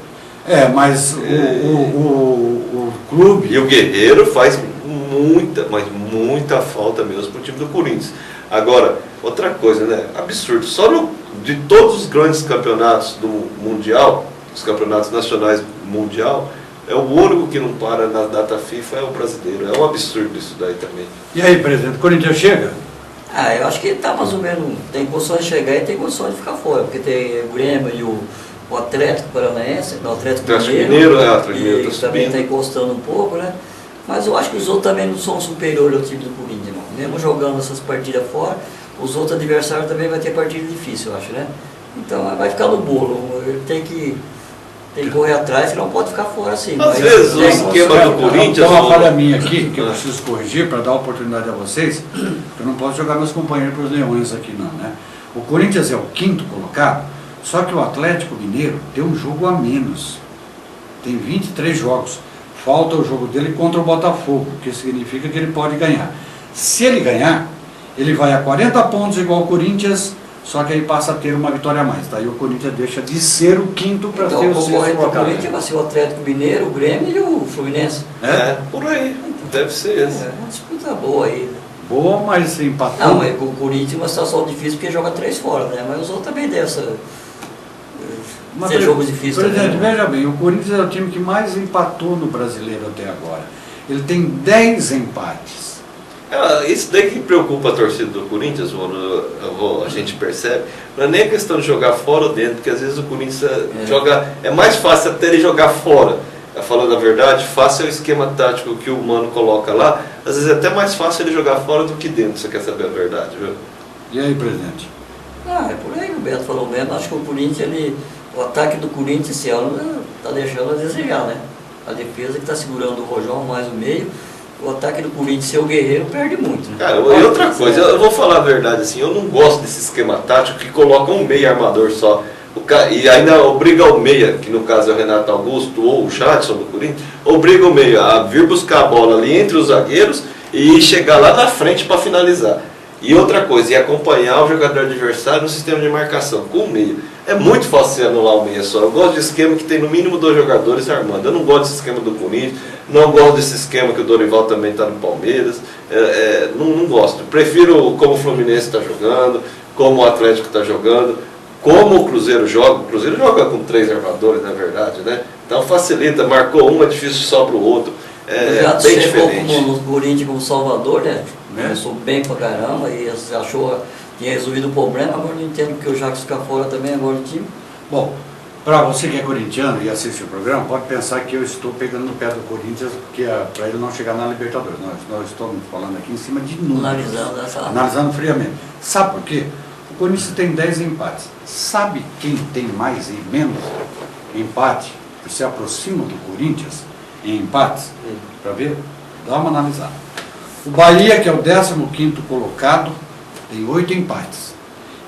Mas o clube... E o Guerreiro faz muita falta mesmo para o time do Corinthians. Agora, outra coisa, né? Absurdo. Só de todos os grandes campeonatos do Mundial, os campeonatos nacionais mundial, é o único que não para na data FIFA, é o brasileiro. É um absurdo isso daí também. E aí, presidente, o Corinthians chega? Eu acho que ele está mais ou menos, tem condições de chegar e tem condições de ficar fora, porque tem o Grêmio e o Atlético Paranaense, o Atlético Mineiro, que também está encostando um pouco, né? Mas eu acho que os outros também não são superiores ao time do Corinthians, não. Mesmo jogando essas partidas fora, os outros adversários também vai ter partida difícil, eu acho, né? Então vai ficar no bolo. Ele tem que correr atrás, que não pode ficar fora assim. Às vezes o esquema do Corinthians... Tem uma falha minha aqui, que eu preciso corrigir para dar oportunidade a vocês, que eu não posso jogar meus companheiros para os Leões aqui não, né? O Corinthians é o 5º colocado, só que o Atlético Mineiro tem um jogo a menos. Tem 23 jogos. Falta o jogo dele contra o Botafogo, que significa que ele pode ganhar. Se ele ganhar, ele vai a 40 pontos igual o Corinthians, só que aí passa a ter uma vitória a mais. Daí o Corinthians deixa de ser o 5º para ser o 6º colocado. O Corinthians vai ser o Atlético Mineiro, o Grêmio e o Fluminense. Por aí. Deve ser esse. É uma disputa boa aí. Boa, mas empatou. Não, mas o Corinthians é uma situação difícil porque joga 3 fora, né? Mas os outros também devem ser jogos difíceis. Presidente, veja bem, o Corinthians é o time que mais empatou no Brasileiro até agora. Ele tem 10 empates. Isso daí que preocupa a torcida do Corinthians, a gente percebe, não é nem a questão de jogar fora ou dentro, porque às vezes o Corinthians joga, é mais fácil até ele jogar fora. Falando a verdade, fácil é o esquema tático que o Mano coloca lá, às vezes é até mais fácil ele jogar fora do que dentro, você quer saber a verdade, viu? E aí, presidente? É por aí que o Beto falou mesmo. Acho que o Corinthians, o ataque do Corinthians esse ano está deixando a desejar, né? A defesa que está segurando o Rojão mais o meio. O ataque do Corinthians, seu Guerreiro, perde muito, né? Cara, e outra coisa, eu vou falar a verdade assim, eu não gosto desse esquema tático que coloca um meio armador só. E ainda obriga o meia, que no caso é o Renato Augusto ou o Jadson do Corinthians, obriga o meia a vir buscar a bola ali entre os zagueiros e chegar lá na frente para finalizar. E outra coisa, e acompanhar o jogador adversário no sistema de marcação, com o meia. É muito fácil você anular o meia só. Eu gosto de esquema que tem no mínimo 2 jogadores armando. Eu não gosto desse esquema do Corinthians, não gosto desse esquema que o Dorival também está no Palmeiras. Não gosto. Prefiro como o Fluminense está jogando, como o Atlético está jogando, como o Cruzeiro joga. O Cruzeiro joga com 3 armadores, na verdade, né? Então facilita, marcou um, é difícil só para o outro. Bem diferente. Como no Corinthians, como Salvador, né? Começou bem pra caramba e achou que tinha resolvido o problema. Agora não entendo porque o Jacques fica fora também agora do time. Bom, para você que é corintiano e assiste o programa, pode pensar que eu estou pegando no pé do Corinthians, porque para ele não chegar na Libertadores. Nós estamos falando aqui em cima de números. Analisando friamente. Sabe por quê? O Corinthians tem 10 empates. Sabe quem tem mais e menos empate, que se aproxima do Corinthians em empates? Para ver? Dá uma analisada. O Bahia, que é o 15º colocado, tem 8 empates.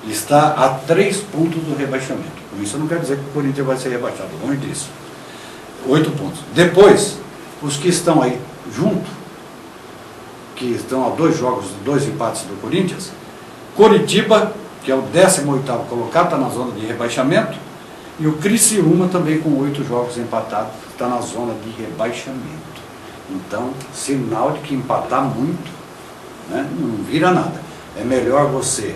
E está a 3 pontos do rebaixamento. Com isso não quer dizer que o Corinthians vai ser rebaixado, longe disso. 8 pontos. Depois, os que estão aí junto, que estão a 2 jogos, 2 empates do Corinthians, Coritiba, que é o 18º colocado, está na zona de rebaixamento, e o Criciúma também com 8 jogos empatados, está na zona de rebaixamento. Então, sinal de que empatar muito, né, não vira nada. É melhor você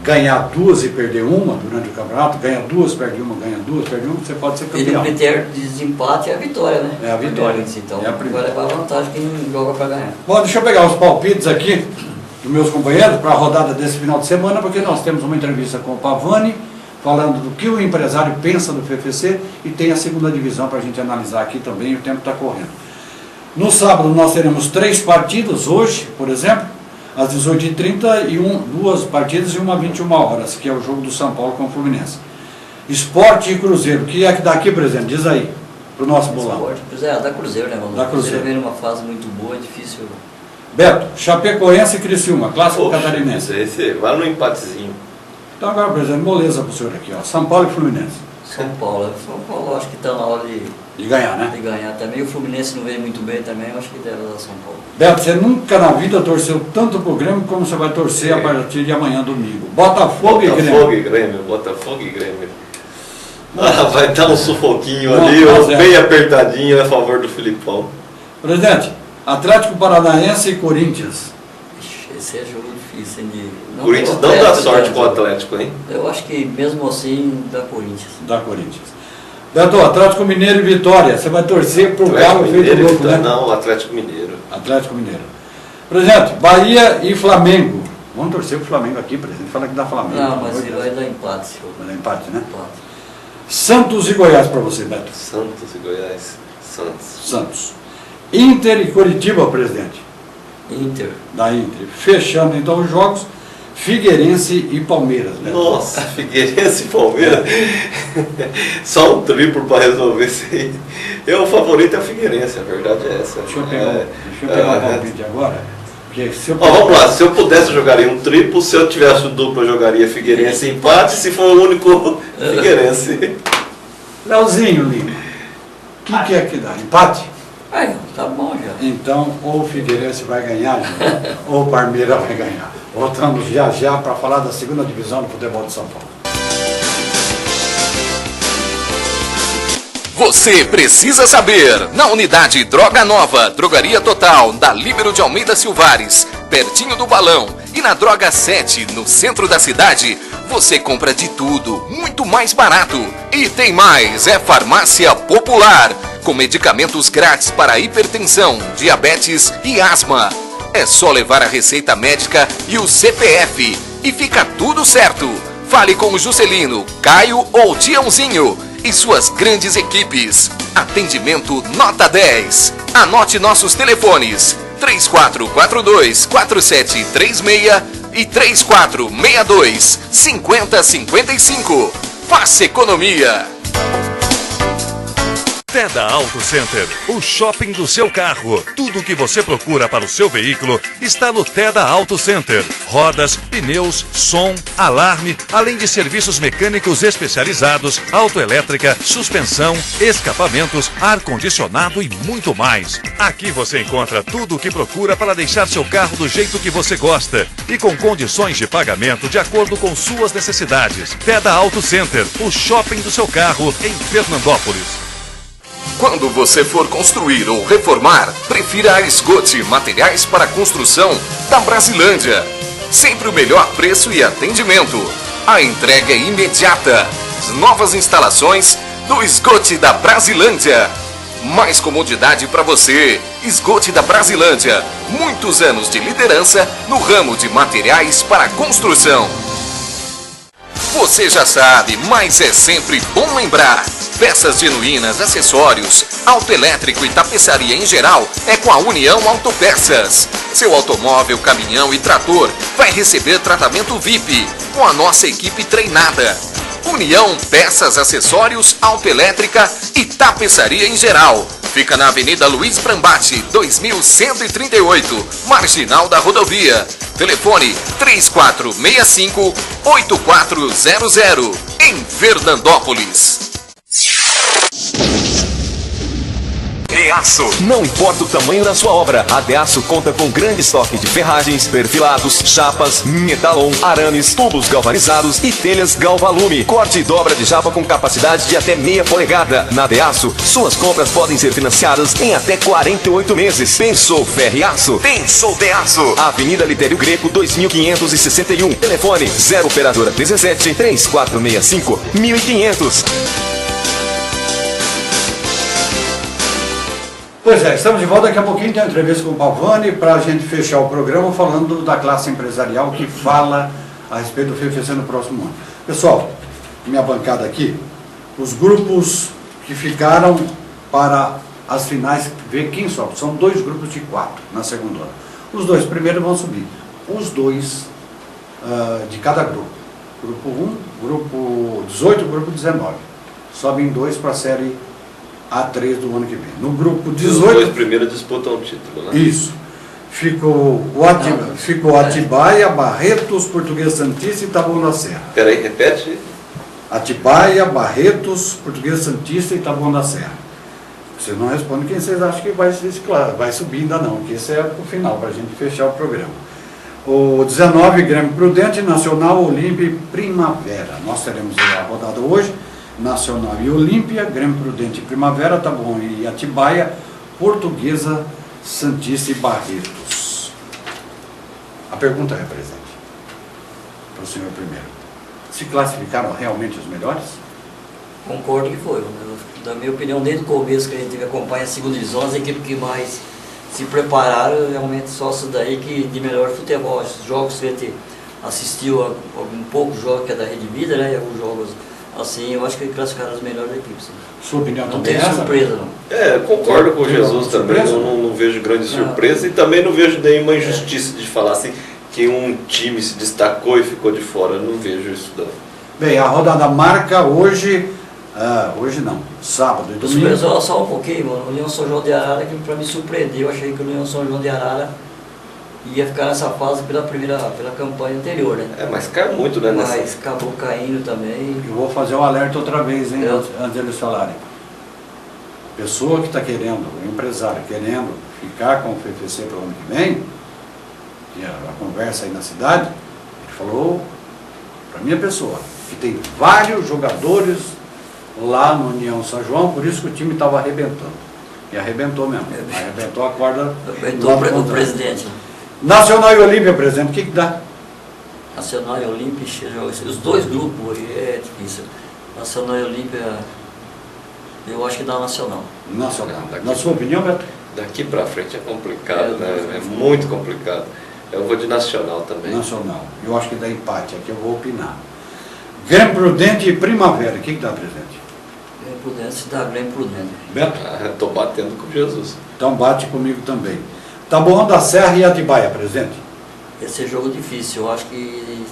ganhar 2 e perder uma durante o campeonato, ganha 2, perde uma, ganha 2, perde uma, você pode ser campeão. E o critério de desempate é a vitória, né? É a vitória. Então, vai levar vantagem quem joga para ganhar. Bom, deixa eu pegar os palpites aqui dos meus companheiros para a rodada desse final de semana, porque nós temos uma entrevista com o Pavani, falando do que o empresário pensa do FFC, e tem a 2ª divisão para a gente analisar aqui também, o tempo está correndo. No sábado nós teremos 3 partidas, hoje, por exemplo, às 18h30, e 2 partidas e uma 21 horas, que é o jogo do São Paulo com o Fluminense. Esporte e Cruzeiro, que é que dá aqui, presidente? Diz aí, pro nosso bolão. Esporte, Cruzeiro, da Cruzeiro, né, mano? Da Cruzeiro. Vem numa fase muito boa, é difícil. Beto, Chapecoense e Criciúma, clássico catarinense. Esse vai no empatezinho. Então agora, presidente, moleza pro senhor aqui, ó. São Paulo e Fluminense. São Paulo acho que está na hora de ganhar, né? De ganhar também. O Fluminense não veio muito bem também, eu acho que deve dar São Paulo. Beto, você nunca na vida torceu tanto pro Grêmio como você vai torcer a partir de amanhã, domingo. Botafogo e Grêmio. Botafogo e Grêmio. Vai dar um sufoquinho ali, bem apertadinho a favor do Filipão. Presidente, Atlético Paranaense e Corinthians. Esse é jogo difícil, hein? Corinthians não dá sorte com o Atlético, hein? Eu acho que mesmo assim dá Corinthians. Dá Corinthians. Beto, Atlético Mineiro e Vitória. Você vai torcer pro Galo feito louco, né? Não, Atlético Mineiro. Atlético Mineiro. Presidente, Bahia e Flamengo. Vamos torcer pro Flamengo aqui, presidente. Fala que dá Flamengo. Não, mas ele vai dar empate. Vai dar empate, né? Empate. Santos e Goiás para você, Beto. Santos e Goiás. Santos. Inter e Coritiba, presidente. Inter. Da Inter. Fechando então os jogos. Figueirense e Palmeiras, né? Nossa, Figueirense e Palmeiras. Só um triplo para resolver isso aí. O favorito é o Figueirense, a verdade é essa. Deixa eu pegar o palpite agora. Porque se eu vamos lá, se eu pudesse eu jogaria um triplo, se eu tivesse o duplo eu jogaria Figueirense e empate, se for o único Figueirense. Leozinho, Lima, o que é que dá? Empate? Tá bom já. Então, ou o Figueirense vai ganhar, ou o Palmeiras vai ganhar. Voltamos já para falar da segunda divisão do futebol de São Paulo. Você precisa saber. Na unidade Droga Nova, Drogaria Total, da Líbero de Almeida Silvares, pertinho do Balão, e na Droga 7, no centro da cidade, você compra de tudo, muito mais barato. E tem mais, é farmácia popular, com medicamentos grátis para hipertensão, diabetes e asma. É só levar a receita médica e o CPF e fica tudo certo. Fale com o Juscelino, Caio ou Tiãozinho e suas grandes equipes. Atendimento nota 10. Anote nossos telefones: 3442-4736 e 3462-5055. Faça economia. Teda Auto Center, o shopping do seu carro. Tudo o que você procura para o seu veículo está no Teda Auto Center. Rodas, pneus, som, alarme, além de serviços mecânicos especializados, autoelétrica, suspensão, escapamentos, ar-condicionado e muito mais. Aqui você encontra tudo o que procura para deixar seu carro do jeito que você gosta e com condições de pagamento de acordo com suas necessidades. Teda Auto Center, o shopping do seu carro em Fernandópolis. Quando você for construir ou reformar, prefira a Esgote Materiais para Construção da Brasilândia. Sempre o melhor preço e atendimento. A entrega é imediata. As novas instalações do Esgote da Brasilândia. Mais comodidade para você. Esgote da Brasilândia. Muitos anos de liderança no ramo de materiais para construção. Você já sabe, mas é sempre bom lembrar. Peças genuínas, acessórios, autoelétrico e tapeçaria em geral é com a União Autopeças. Seu automóvel, caminhão e trator vai receber tratamento VIP com a nossa equipe treinada. União Peças, Acessórios, Autoelétrica e Tapeçaria em geral. Fica na Avenida Luiz Brambati, 2138, Marginal da Rodovia. Telefone 3465-8400, em Fernandópolis. Deaço. Não importa o tamanho da sua obra, a Deaço conta com grande estoque de ferragens, perfilados, chapas, metalon, arames, tubos galvanizados e telhas galvalume. Corte e dobra de chapa com capacidade de até meia polegada. Na Deaço, suas compras podem ser financiadas em até 48 meses. Pensou Ferriaço? Pensou Deaço. Avenida Litério Greco, 2561. Telefone 0 operadora 17 3465 1500. Pois é, estamos de volta. Daqui a pouquinho tem uma entrevista com o Pavani para a gente fechar o programa falando da classe empresarial que fala a respeito do FFC no próximo ano. Pessoal, minha bancada aqui, os grupos que ficaram para as finais, ver quem sobe. São 2 grupos de 4 na segunda hora. Os 2 primeiros vão subir. Os 2 de cada grupo. Grupo 1, grupo 18, grupo 19. Sobem 2 para a série A3 do ano que vem. No grupo 18... Os 2 primeiros disputam o título, né? Isso. Ficou Atibaia, Barretos, Português Santista e Taboão da Serra. Peraí, repete. Atibaia, Barretos, Português Santista e Taboão da Serra. Vocês não respondem quem vocês acham que vai subir ainda não, que esse é o final, para a gente fechar o programa. O 19, Grêmio Prudente, Nacional, Olímpia e Primavera. Nós teremos a rodada hoje. Nacional e Olímpia, Grêmio Prudente e Primavera, Taboão e Atibaia, Portuguesa, Santista e Barretos. A pergunta é, presidente, para o senhor primeiro. Se classificaram realmente os melhores? Concordo que foi. Da minha opinião, desde o começo que a gente acompanha a segunda divisão, as equipes que mais se prepararam, realmente só isso daí que de melhor futebol. Os jogos que a gente assistiu um pouco, jogos que é da Rede Vida, né? Alguns jogos assim, eu acho que classificaram as melhores equipes. Sua opinião não tem surpresa, não. Concordo com o Jesus também, eu não vejo grande surpresa e também não vejo nenhuma injustiça de falar assim, que um time se destacou e ficou de fora. Eu não vejo isso não. Bem, a rodada marca hoje não, sábado e domingo. Só um pouquinho, mano. O União São João de Arara, que para me surpreendeu, eu achei que o União São João de Arara ia ficar nessa fase pela campanha anterior, né? Mas caiu muito, né? Mas acabou caindo também. Eu vou fazer o alerta outra vez, hein, antes deles falarem. Pessoa que está querendo, o empresário querendo ficar com o FFC para o ano que vem, e a conversa aí na cidade, ele falou para minha pessoa, que tem vários jogadores lá no União São João, por isso que o time estava arrebentando. E arrebentou mesmo. Arrebentou a corda. Arrebentou o presidente. Nacional e Olímpia, presidente, o que dá? Nacional e Olímpia, os dois grupos aí é difícil. Nacional e Olímpia, eu acho que dá Nacional. Nacional. Na sua opinião, Beto? Daqui para frente é complicado, né? É muito complicado. Eu vou de Nacional também. Nacional. Eu acho que dá empate, aqui eu vou opinar. Grêmio Prudente e Primavera, o que dá, presidente? Grêmio Prudente, se dá Grêmio Prudente. Beto? Estou batendo com Jesus. Então bate comigo também. Taboão da Serra e Atibaia, presidente? Esse é jogo difícil, eu acho que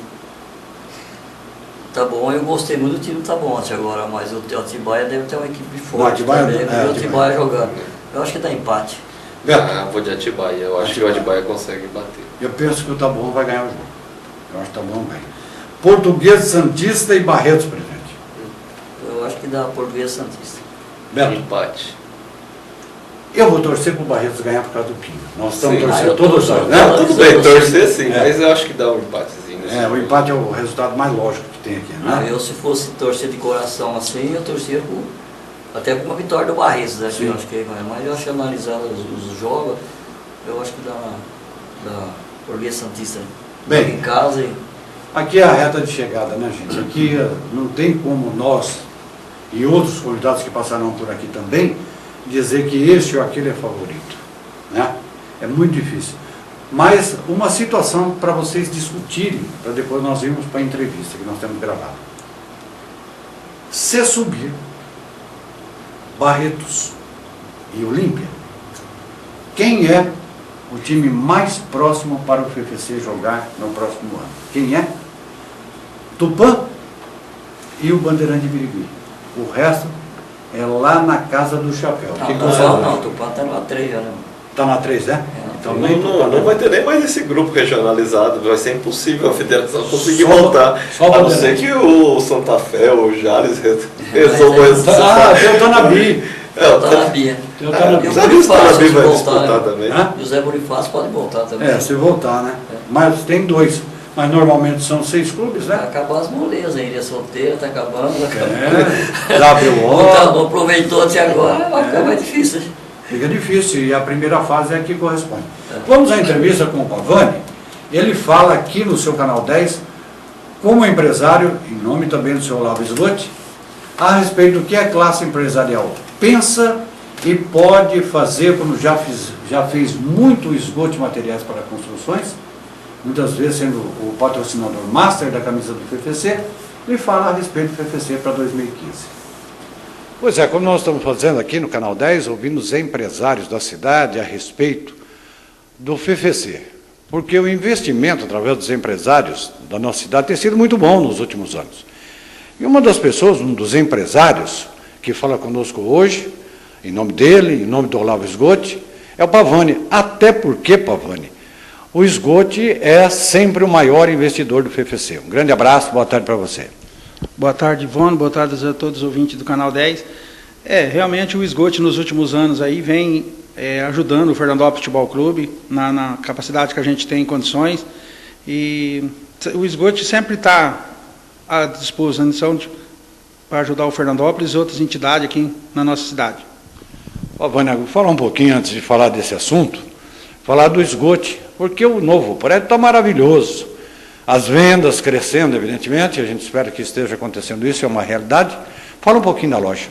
Taboão, eu gostei muito do time do Taboão até agora, mas o Atibaia deve ter uma equipe forte também, o Atibaia jogando. Eu acho que dá empate. Vou de Atibaia, eu acho que o Atibaia consegue bater. Eu penso que o Taboão vai ganhar o jogo. Eu acho que o Taboão ganha. Português Santista e Barretos, presidente? Eu acho que dá Português Santista. Beto? Empate. Eu vou torcer para o Barretos ganhar por causa do Pinho. Nós estamos torcendo todos nós, né? Tudo bem, torcer sim, mas eu acho que dá um empatezinho. O empate é o resultado mais lógico que tem aqui, né? Eu, se fosse torcer de coração assim, eu torcia até por uma vitória do Barretos, né? Eu acho que, mas eu acho que analisando os jogos, eu acho que dá Português Santista. Bem, em casa e... Aqui é a reta de chegada, né, gente? Aqui não tem como nós e outros convidados que passarão por aqui também dizer que este ou aquele é favorito, né? É muito difícil. Mas uma situação para vocês discutirem, para depois nós irmos para a entrevista que nós temos gravado. Se subir Barretos e Olímpia, quem é o time mais próximo para o FFC jogar no próximo ano? Quem é? Tupã e o Bandeirante de Birigui. O resto é lá na Casa do Chapéu. Não, o Tupã está na 3 já, né? Está na 3, né? Então não vai ter nem mais esse grupo regionalizado, vai ser impossível a federação conseguir montar. A não ser que o Santa Fé, o Jales resolvam essa situação. Tem o Tanabi. O Tanabi. O Tanabi vai disputar também. E o Zé Bonifácio pode voltar também. Se voltar, né? Mas tem 2. Mas normalmente são 6 clubes, né? Vai acabar as molezas, a Ilha Solteira está acabando. WO. Aproveitou até agora, vai ficar mais difícil. Fica difícil, e a primeira fase é que corresponde. Vamos à entrevista com o Pavani. Ele fala aqui no seu canal 10, como empresário, em nome também do seu Olavo Slotti, a respeito do que a classe empresarial pensa e pode fazer, como já fez muito esgoto de materiais para construções, muitas vezes sendo o patrocinador master da camisa do FFC, e fala a respeito do FFC para 2015. Pois é, como nós estamos fazendo aqui no Canal 10, ouvindo os empresários da cidade a respeito do FFC, porque o investimento através dos empresários da nossa cidade tem sido muito bom nos últimos anos. E uma das pessoas, um dos empresários que fala conosco hoje, em nome dele, em nome do Olavo Slotti, é o Pavani. Até porque, Pavani, o Slotti é sempre o maior investidor do FFC. Um grande abraço, boa tarde para você. Boa tarde, Ivone, boa tarde a todos os ouvintes do Canal 10. Realmente o Slotti nos últimos anos aí vem ajudando o Fernandópolis Futebol Clube na capacidade que a gente tem em condições, e o Slotti sempre está à disposição para ajudar o Fernandópolis e outras entidades aqui na nossa cidade. Vânia, vou falar um pouquinho antes de falar desse assunto, falar do Slotti, porque o novo prédio está maravilhoso. As vendas crescendo, evidentemente, a gente espera que esteja acontecendo isso, é uma realidade. Fala um pouquinho da loja.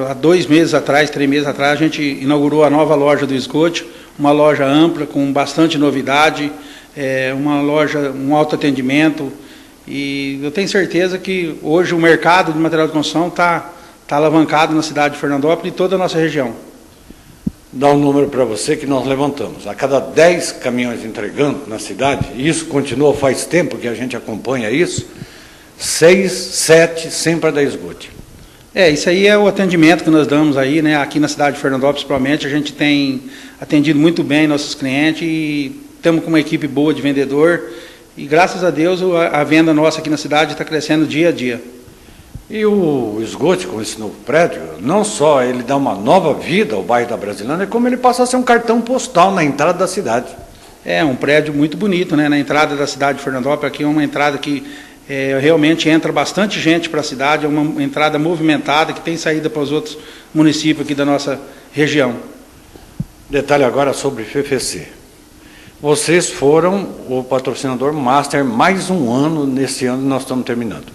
Há 2 meses atrás, 3 meses atrás, a gente inaugurou a nova loja do Slotti, uma loja ampla, com bastante novidade, uma loja, um alto atendimento, e eu tenho certeza que hoje o mercado de material de construção está alavancado na cidade de Fernandópolis e toda a nossa região. dar um número para você que nós levantamos. A cada 10 caminhões entregando na cidade, e isso continua faz tempo que a gente acompanha isso, 6, 7 sempre é da esgote. Isso aí é o atendimento que nós damos aí, né? Aqui na cidade de Fernandópolis, principalmente, a gente tem atendido muito bem nossos clientes e estamos com uma equipe boa de vendedor e, graças a Deus, a venda nossa aqui na cidade está crescendo dia a dia. E o esgote, com esse novo prédio, não só ele dá uma nova vida ao bairro da Brasilândia, como ele passa a ser um cartão postal na entrada da cidade. É um prédio muito bonito, né? Na entrada da cidade de Fernandópolis, aqui é uma entrada que realmente entra bastante gente para a cidade, é uma entrada movimentada que tem saída para os outros municípios aqui da nossa região. Detalhe agora sobre FFC. Vocês foram o patrocinador master mais um ano, nesse ano nós estamos terminando.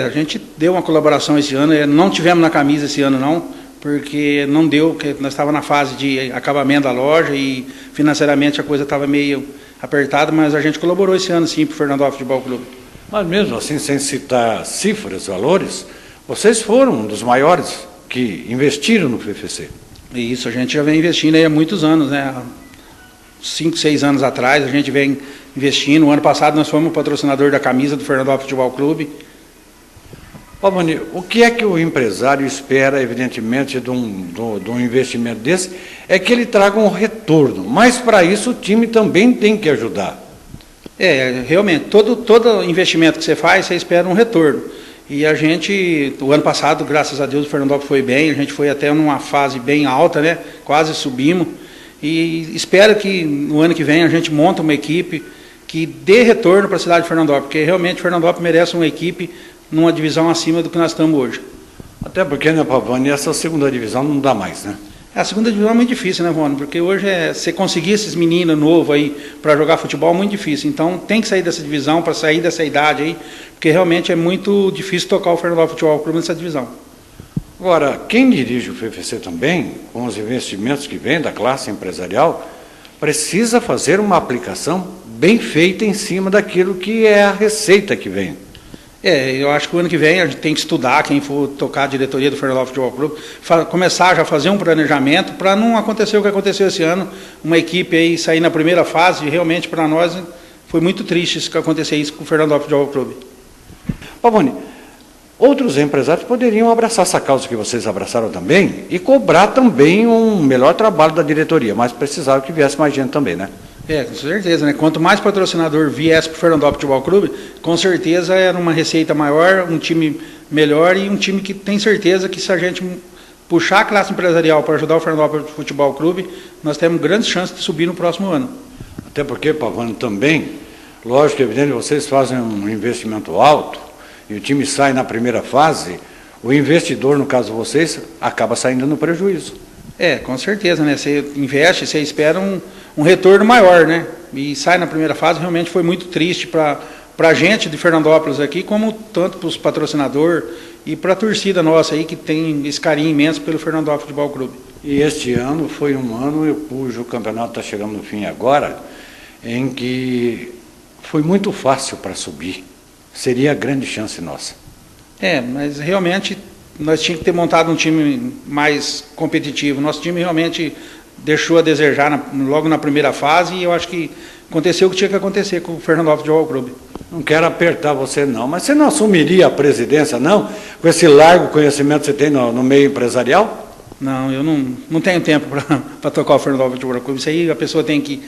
A gente deu uma colaboração esse ano, não tivemos na camisa esse ano não, porque não deu, porque nós estávamos na fase de acabamento da loja e financeiramente a coisa estava meio apertada, mas a gente colaborou esse ano sim para o Fernandópolis Futebol Clube. Mas mesmo assim, sem citar cifras, valores, vocês foram um dos maiores que investiram no FFC. Isso, a gente já vem investindo aí há muitos anos, né? 5, 6 anos atrás a gente vem investindo. O ano passado nós fomos patrocinador da camisa do Fernandópolis Futebol Clube. Pavani, o que é que o empresário espera, evidentemente, de um investimento desse? É que ele traga um retorno, mas para isso o time também tem que ajudar. Realmente, todo investimento que você faz, você espera um retorno. E a gente, o ano passado, graças a Deus, o Fernandópolis foi bem, a gente foi até numa fase bem alta, né? Quase subimos. E espero que no ano que vem a gente monte uma equipe que dê retorno para a cidade de Fernandópolis, porque realmente Fernandópolis merece uma equipe numa divisão acima do que nós estamos hoje. Até porque, né, Pavani, essa segunda divisão não dá mais, né? A segunda divisão é muito difícil, né, Rony? Porque hoje você conseguir esses meninos novos aí para jogar futebol é muito difícil. Então tem que sair dessa divisão para sair dessa idade aí, porque realmente é muito difícil tocar o Fernandópolis Futebol Clube nessa divisão. Agora, quem dirige o FFC também, com os investimentos que vem da classe empresarial, precisa fazer uma aplicação bem feita em cima daquilo que é a receita que vem. Eu acho que o ano que vem a gente tem que estudar, quem for tocar a diretoria do Fernandópolis Futebol Clube, começar já a fazer um planejamento para não acontecer o que aconteceu esse ano, uma equipe aí sair na primeira fase, realmente para nós foi muito triste isso que aconteceu isso com o Fernandópolis Futebol Clube. Pavani, outros empresários poderiam abraçar essa causa que vocês abraçaram também e cobrar também um melhor trabalho da diretoria, mas precisava que viesse mais gente também, né? Com certeza, né? Quanto mais patrocinador viesse para o Fernandópolis Futebol Clube, com certeza era uma receita maior, um time melhor e um time que tem certeza que se a gente puxar a classe empresarial para ajudar o Fernandópolis Futebol Clube, nós temos grandes chances de subir no próximo ano. Até porque, Pavani, também, lógico, evidente, vocês fazem um investimento alto e o time sai na primeira fase, o investidor, no caso de vocês, acaba saindo no prejuízo. Com certeza, né? Você investe, você espera um retorno maior, né? E sai na primeira fase, realmente foi muito triste para a gente de Fernandópolis aqui, como tanto para os patrocinadores e para a torcida nossa aí, que tem esse carinho imenso pelo Fernandópolis Futebol Clube. E este ano foi um ano cujo campeonato está chegando no fim agora, em que foi muito fácil para subir. Seria a grande chance nossa. Mas realmente nós tínhamos que ter montado um time mais competitivo. Nosso time realmente deixou a desejar logo na primeira fase e eu acho que aconteceu o que tinha que acontecer com o Fernandópolis Futebol Clube. Não quero apertar você não, mas você não assumiria a presidência não? Com esse largo conhecimento que você tem no meio empresarial? Não, eu não tenho tempo para tocar o Fernandópolis Futebol Clube. Isso aí a pessoa tem que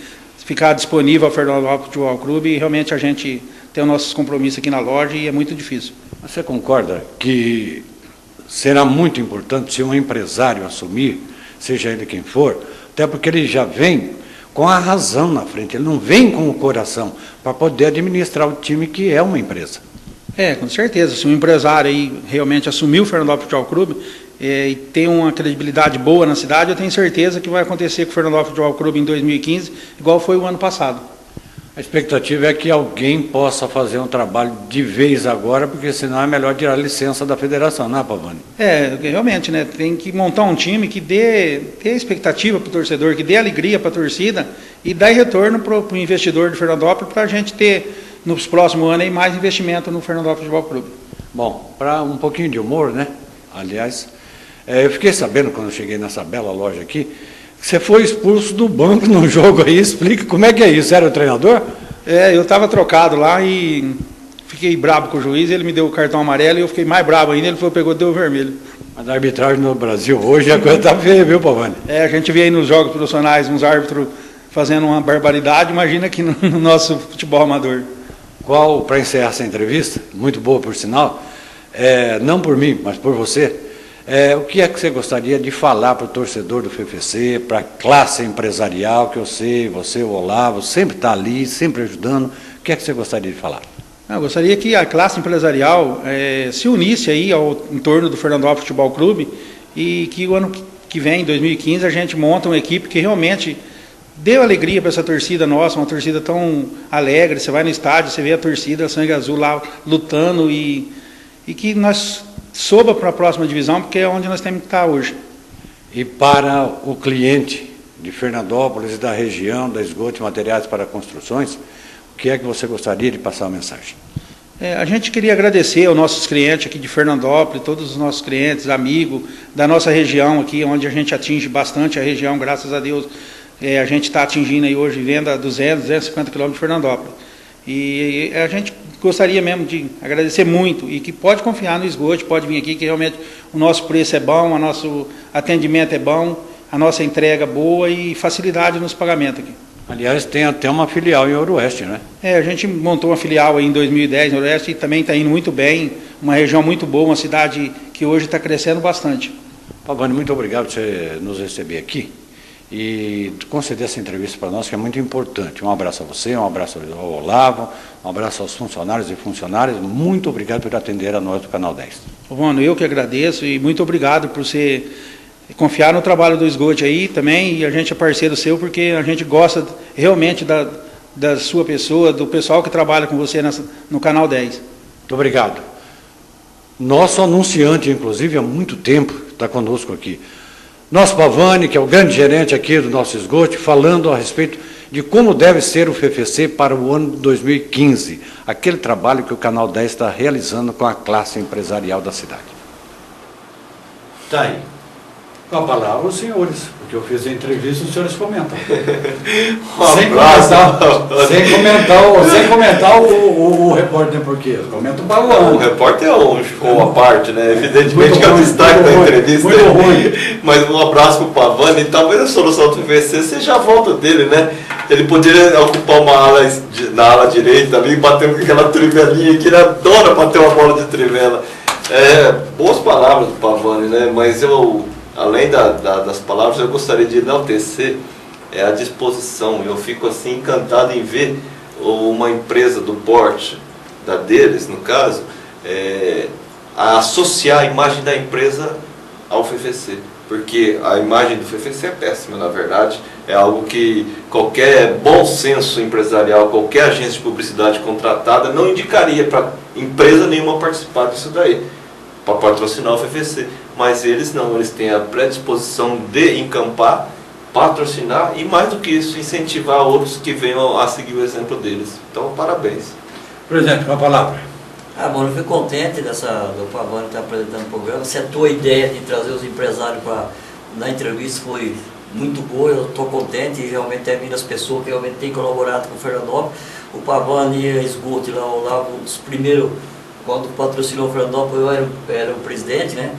ficar disponível ao Fernandópolis Futebol Clube e realmente a gente tem os nossos compromissos aqui na loja e é muito difícil. Você concorda que será muito importante se um empresário assumir, seja ele quem for, até porque ele já vem com a razão na frente, ele não vem com o coração para poder administrar o time que é uma empresa. Com certeza, se um empresário aí realmente assumir o Fernandópolis Futebol Clube e tem uma credibilidade boa na cidade, eu tenho certeza que vai acontecer com o Fernandópolis Futebol Clube em 2015, igual foi o ano passado. A expectativa é que alguém possa fazer um trabalho de vez agora, porque senão é melhor tirar a licença da federação, não é, Pavani? Realmente, né? Tem que montar um time que dê expectativa para o torcedor, que dê alegria para a torcida e dê retorno para o investidor de Fernandópolis para a gente ter, nos próximos anos, aí, mais investimento no Fernandópolis Futebol Clube. Bom, para um pouquinho de humor, né? Aliás, Eu fiquei sabendo, quando eu cheguei nessa bela loja aqui, que você foi expulso do banco num jogo aí. Explica como é que é isso. Você era o treinador? Eu estava trocado lá e fiquei bravo com o juiz, ele me deu o cartão amarelo e eu fiquei mais bravo ainda, ele pegou e deu o vermelho. Mas a arbitragem no Brasil hoje a coisa tá feia, viu, Pavani? A gente vê aí nos jogos profissionais uns árbitros fazendo uma barbaridade, imagina aqui no nosso futebol amador. Qual, para encerrar essa entrevista, muito boa por sinal, não por mim, mas por você, o que é que você gostaria de falar para o torcedor do FFC, para a classe empresarial, que eu sei, você, o Olavo, sempre está ali, sempre ajudando, o que é que você gostaria de falar? Eu gostaria que a classe empresarial se unisse aí em torno do Fernandópolis Futebol Clube e que o ano que vem, 2015, a gente monta uma equipe que realmente deu alegria para essa torcida nossa, uma torcida tão alegre. Você vai no estádio, você vê a torcida Sangue Azul lá lutando e que nós suba para a próxima divisão, porque é onde nós temos que estar hoje. E para o cliente de Fernandópolis e da região, da Esgoto e Materiais para Construções, o que é que você gostaria de passar a mensagem? A gente queria agradecer aos nossos clientes aqui de Fernandópolis, todos os nossos clientes, amigos da nossa região aqui, onde a gente atinge bastante a região, graças a Deus. A gente está atingindo aí hoje venda 250 quilômetros de Fernandópolis. E a gente gostaria mesmo de agradecer muito e que pode confiar no Esgoto, pode vir aqui, que realmente o nosso preço é bom, o nosso atendimento é bom, a nossa entrega boa e facilidade nos pagamentos aqui. Aliás, tem até uma filial em Ouro Oeste, né? A gente montou uma filial aí em 2010 em Ouro Oeste e também está indo muito bem, uma região muito boa, uma cidade que hoje está crescendo bastante. Pavani, muito obrigado por você nos receber aqui e conceder essa entrevista para nós, que é muito importante. Um abraço a você, um abraço ao Olavo, um abraço aos funcionários e funcionárias. Muito obrigado por atender a nós do Canal 10. Mano, eu que agradeço e muito obrigado por você confiar no trabalho do Esgoto aí também, e a gente é parceiro seu porque a gente gosta realmente da sua pessoa, do pessoal que trabalha com você no Canal 10. Muito obrigado. Nosso anunciante, inclusive, há muito tempo está conosco aqui. Nosso Pavani, que é o grande gerente aqui do nosso Esgoto, falando a respeito de como deve ser o FFC para o ano de 2015, aquele trabalho que o Canal 10 está realizando com a classe empresarial da cidade. Está aí. Com a palavra os senhores, porque eu fiz a entrevista, os senhores comentam. Sem comentar o repórter português. Comenta o Pavani. O repórter é um show à parte, né? Evidentemente que é o destaque da entrevista. Muito ruim. Mas um abraço para o Pavani. E talvez a solução do PVC seja a volta dele, né? Ele poderia ocupar uma ala na ala direita ali, batendo com aquela trivelinha que ele adora bater uma bola de trivela. Boas palavras do Pavani, né? Mas além das palavras, eu gostaria de enaltecer a disposição. Eu fico assim encantado em ver uma empresa do porte deles, no caso, a associar a imagem da empresa ao FFC. Porque a imagem do FFC é péssima, na verdade. É algo que qualquer bom senso empresarial, qualquer agência de publicidade contratada não indicaria para empresa nenhuma participar disso daí, para patrocinar o FFC. Mas eles não, eles têm a predisposição de encampar, patrocinar e, mais do que isso, incentivar outros que venham a seguir o exemplo deles. Então, parabéns. Presidente, com a palavra. Mano, eu fico contente do Pavani estar apresentando o programa. Se a tua ideia de trazer os empresários na entrevista foi muito boa, eu estou contente e realmente tem vindo as pessoas que realmente têm colaborado com o Fernandópolis. O Pavani e a Esgoto lá, os primeiros, quando patrocinou o Fernandópolis, eu era o presidente, né?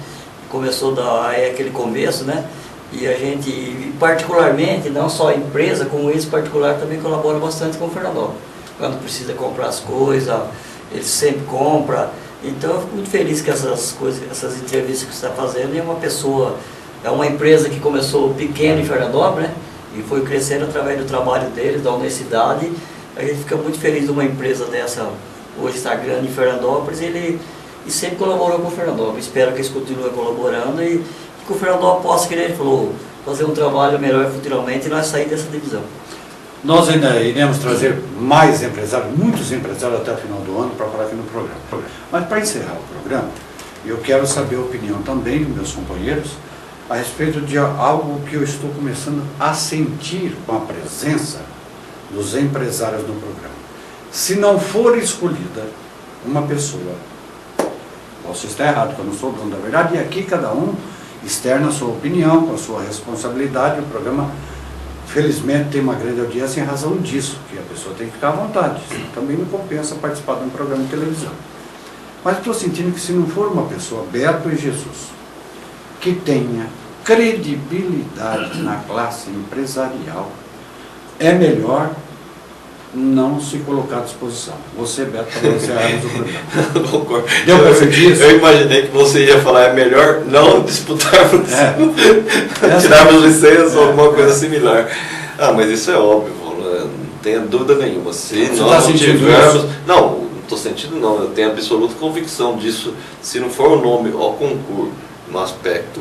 Começou aquele começo, né? E a gente, particularmente, não só a empresa, como eles particular, também colabora bastante com o Fernandópolis. Quando precisa comprar as coisas, eles sempre compram. Então eu fico muito feliz com essas coisas, essas entrevistas que você está fazendo. E é uma empresa que começou pequena em Fernandópolis, né? E foi crescendo através do trabalho deles, da honestidade. A gente fica muito feliz de uma empresa dessa, hoje está grande em Fernandópolis, e sempre colaborou com o Fernandópolis. Espero que eles continuem colaborando e que o Fernandópolis possa, que ele falou, fazer um trabalho melhor futuramente e nós sair dessa divisão. Nós ainda iremos trazer mais empresários, muitos empresários até o final do ano para falar aqui no programa. Mas para encerrar o programa, eu quero saber a opinião também dos meus companheiros a respeito de algo que eu estou começando a sentir com a presença dos empresários no programa. Se não for escolhida uma pessoa, posso estar errado, porque eu não sou dono da verdade, e aqui cada um externa a sua opinião, com a sua responsabilidade. O programa, felizmente, tem uma grande audiência em razão disso, que a pessoa tem que ficar à vontade. Também não compensa participar de um programa de televisão. Mas estou sentindo que se não for uma pessoa, Beto e Jesus, que tenha credibilidade na classe empresarial, é melhor não se colocar à disposição. Você, Beto, para você o programa. Concordo. Deu para você disso? Eu imaginei que você ia falar, é melhor não disputarmos, tirarmos licença ou alguma coisa similar. Ah, mas isso é óbvio, não tenha dúvida nenhuma. Se você nós não tivermos... Não estou sentindo não, eu tenho absoluta convicção disso. Se não for o nome ao concurso, no aspecto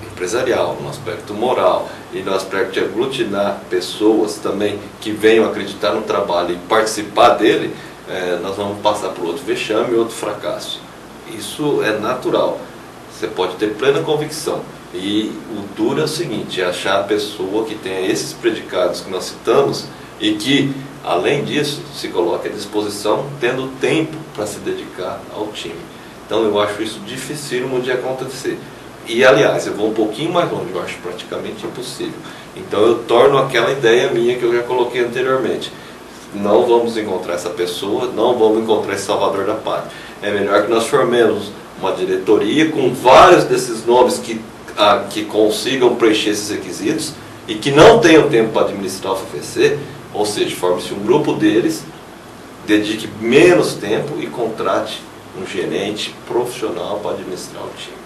empresarial, no aspecto moral e no aspecto de aglutinar pessoas também que venham acreditar no trabalho e participar dele, nós vamos passar por outro vexame e outro fracasso. Isso é natural, você pode ter plena convicção. E o duro é o seguinte, é achar a pessoa que tenha esses predicados que nós citamos e que, além disso, se coloque à disposição, tendo tempo para se dedicar ao time. Então eu acho isso dificílimo de acontecer. E, aliás, eu vou um pouquinho mais longe, eu acho praticamente impossível. Então eu torno aquela ideia minha que eu já coloquei anteriormente. Não vamos encontrar essa pessoa, não vamos encontrar esse salvador da pátria. É melhor que nós formemos uma diretoria com vários desses nomes que consigam preencher esses requisitos e que não tenham tempo para administrar o FFC, ou seja, forme-se um grupo deles, dedique menos tempo e contrate um gerente profissional para administrar o time.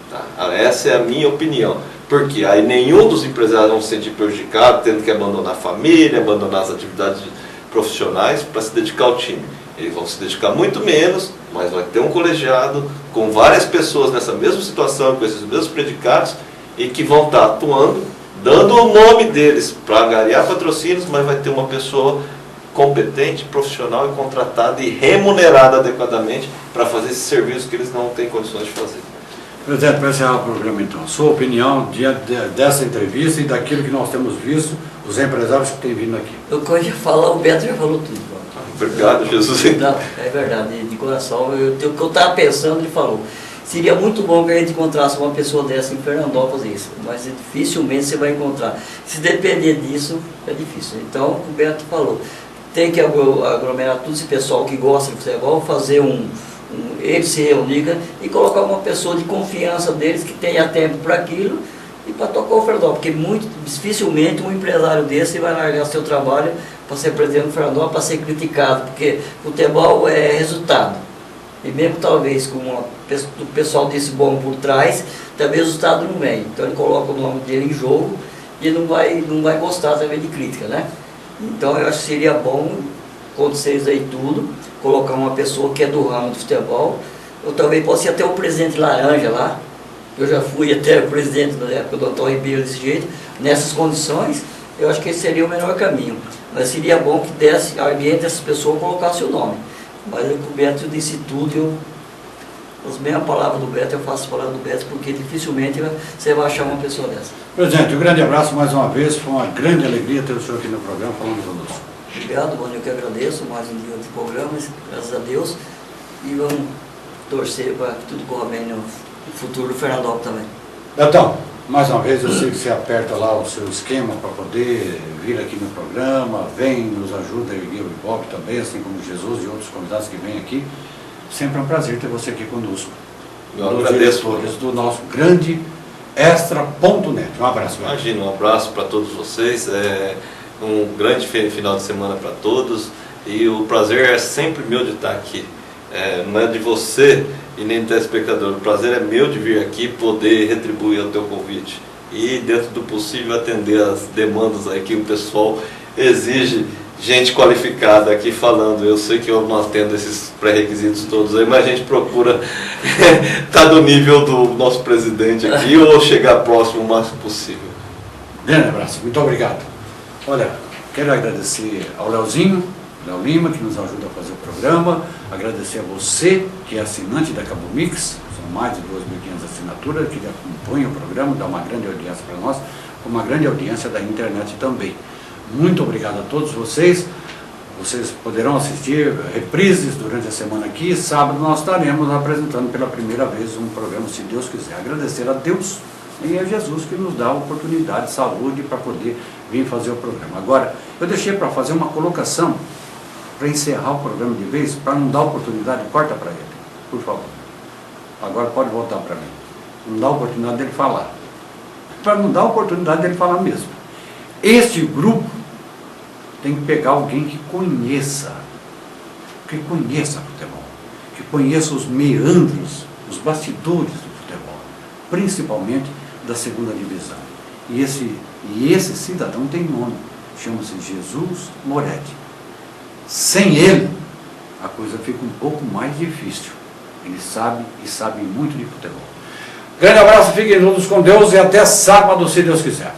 Tá? Essa é a minha opinião, porque aí nenhum dos empresários vão se sentir prejudicado, tendo que abandonar a família, abandonar as atividades profissionais para se dedicar ao time. Eles vão se dedicar muito menos, mas vai ter um colegiado com várias pessoas nessa mesma situação, com esses mesmos predicados, e que vão estar atuando, dando o nome deles para angariar patrocínios, mas vai ter uma pessoa competente, profissional e contratada e remunerada adequadamente para fazer esse serviço que eles não têm condições de fazer. Presidente, para encerrar o programa então, sua opinião diante dessa entrevista e daquilo que nós temos visto, os empresários que têm vindo aqui. O que eu ia falar, o Beto já falou tudo. Obrigado, Jesus. Não, é verdade, de coração, o que eu estava pensando, ele falou. Seria muito bom que a gente encontrasse uma pessoa dessa em Fernandópolis, isso, mas dificilmente você vai encontrar. Se depender disso, é difícil. Então, o Beto falou, tem que aglomerar todo esse pessoal que gosta de futebol, fazer eles se reunirem e colocar uma pessoa de confiança deles que tenha tempo para aquilo e para tocar o Fernandópolis, porque muito dificilmente um empresário desse vai largar seu trabalho para ser presidente do Fernandópolis, para ser criticado, porque futebol é resultado. E mesmo talvez com o pessoal desse bom por trás, também o resultado não vem. Então ele coloca o nome dele em jogo e não vai gostar também de crítica, né? Então eu acho que seria bom acontecer isso aí tudo, colocar uma pessoa que é do ramo do futebol, ou talvez possa ser até o presidente Laranja lá, eu já fui até o presidente na época do Antônio Ribeiro desse jeito, nessas condições, eu acho que esse seria o melhor caminho. Mas seria bom que desse, alguém dessas pessoas colocasse o nome. Mas o Beto disse tudo, as mesmas palavras do Beto, eu faço as palavras do Beto, porque dificilmente você vai achar uma pessoa dessa. Presidente, um grande abraço mais uma vez, foi uma grande alegria ter o senhor aqui no programa falando conosco. Obrigado, mano, eu que agradeço, mais um dia de programa, graças a Deus, e vamos torcer para que tudo corra bem no futuro do Fernandópolis também. Betão, mais uma vez eu sei que você aperta lá o seu esquema para poder vir aqui no programa, vem, nos ajuda a erguer o Ibope também, assim como Jesus e outros convidados que vêm aqui. Sempre é um prazer ter você aqui conosco. Eu agradeço. Do nosso grande Extra.net. Um abraço. Imagina, um abraço para todos vocês. Um grande final de semana para todos. E o prazer é sempre meu de estar aqui. Não é de você e nem do telespectador. O prazer é meu de vir aqui poder retribuir o teu convite. E, dentro do possível, atender as demandas aí que o pessoal exige. Gente qualificada aqui falando. Eu sei que eu não atendo esses pré-requisitos todos aí, mas a gente procura estar do nível do nosso presidente aqui ou chegar próximo o máximo possível. Grande abraço, muito obrigado. Olha, quero agradecer ao Léo Lima, que nos ajuda a fazer o programa, agradecer a você, que é assinante da Cabo Mix, são mais de 2.500 assinaturas, que acompanham o programa, dá uma grande audiência para nós, uma grande audiência da internet também. Muito obrigado a todos vocês. Vocês poderão assistir reprises durante a semana aqui. Sábado nós estaremos apresentando pela primeira vez um programa, se Deus quiser. Agradecer a Deus e a Jesus que nos dá a oportunidade, saúde para poder vir fazer o programa. Agora, eu deixei para fazer uma colocação para encerrar o programa de vez, para não dar oportunidade, corta para ele, por favor. Agora pode voltar para mim. Não dá oportunidade dele falar. Para não dar oportunidade dele falar mesmo. Este grupo tem que pegar alguém que conheça futebol, que conheça os meandros, os bastidores do futebol, principalmente da segunda divisão. E esse cidadão tem nome, chama-se Jesus Moretti. Sem ele, a coisa fica um pouco mais difícil. Ele sabe e sabe muito de futebol. Grande abraço, fiquem todos com Deus e até sábado, se Deus quiser.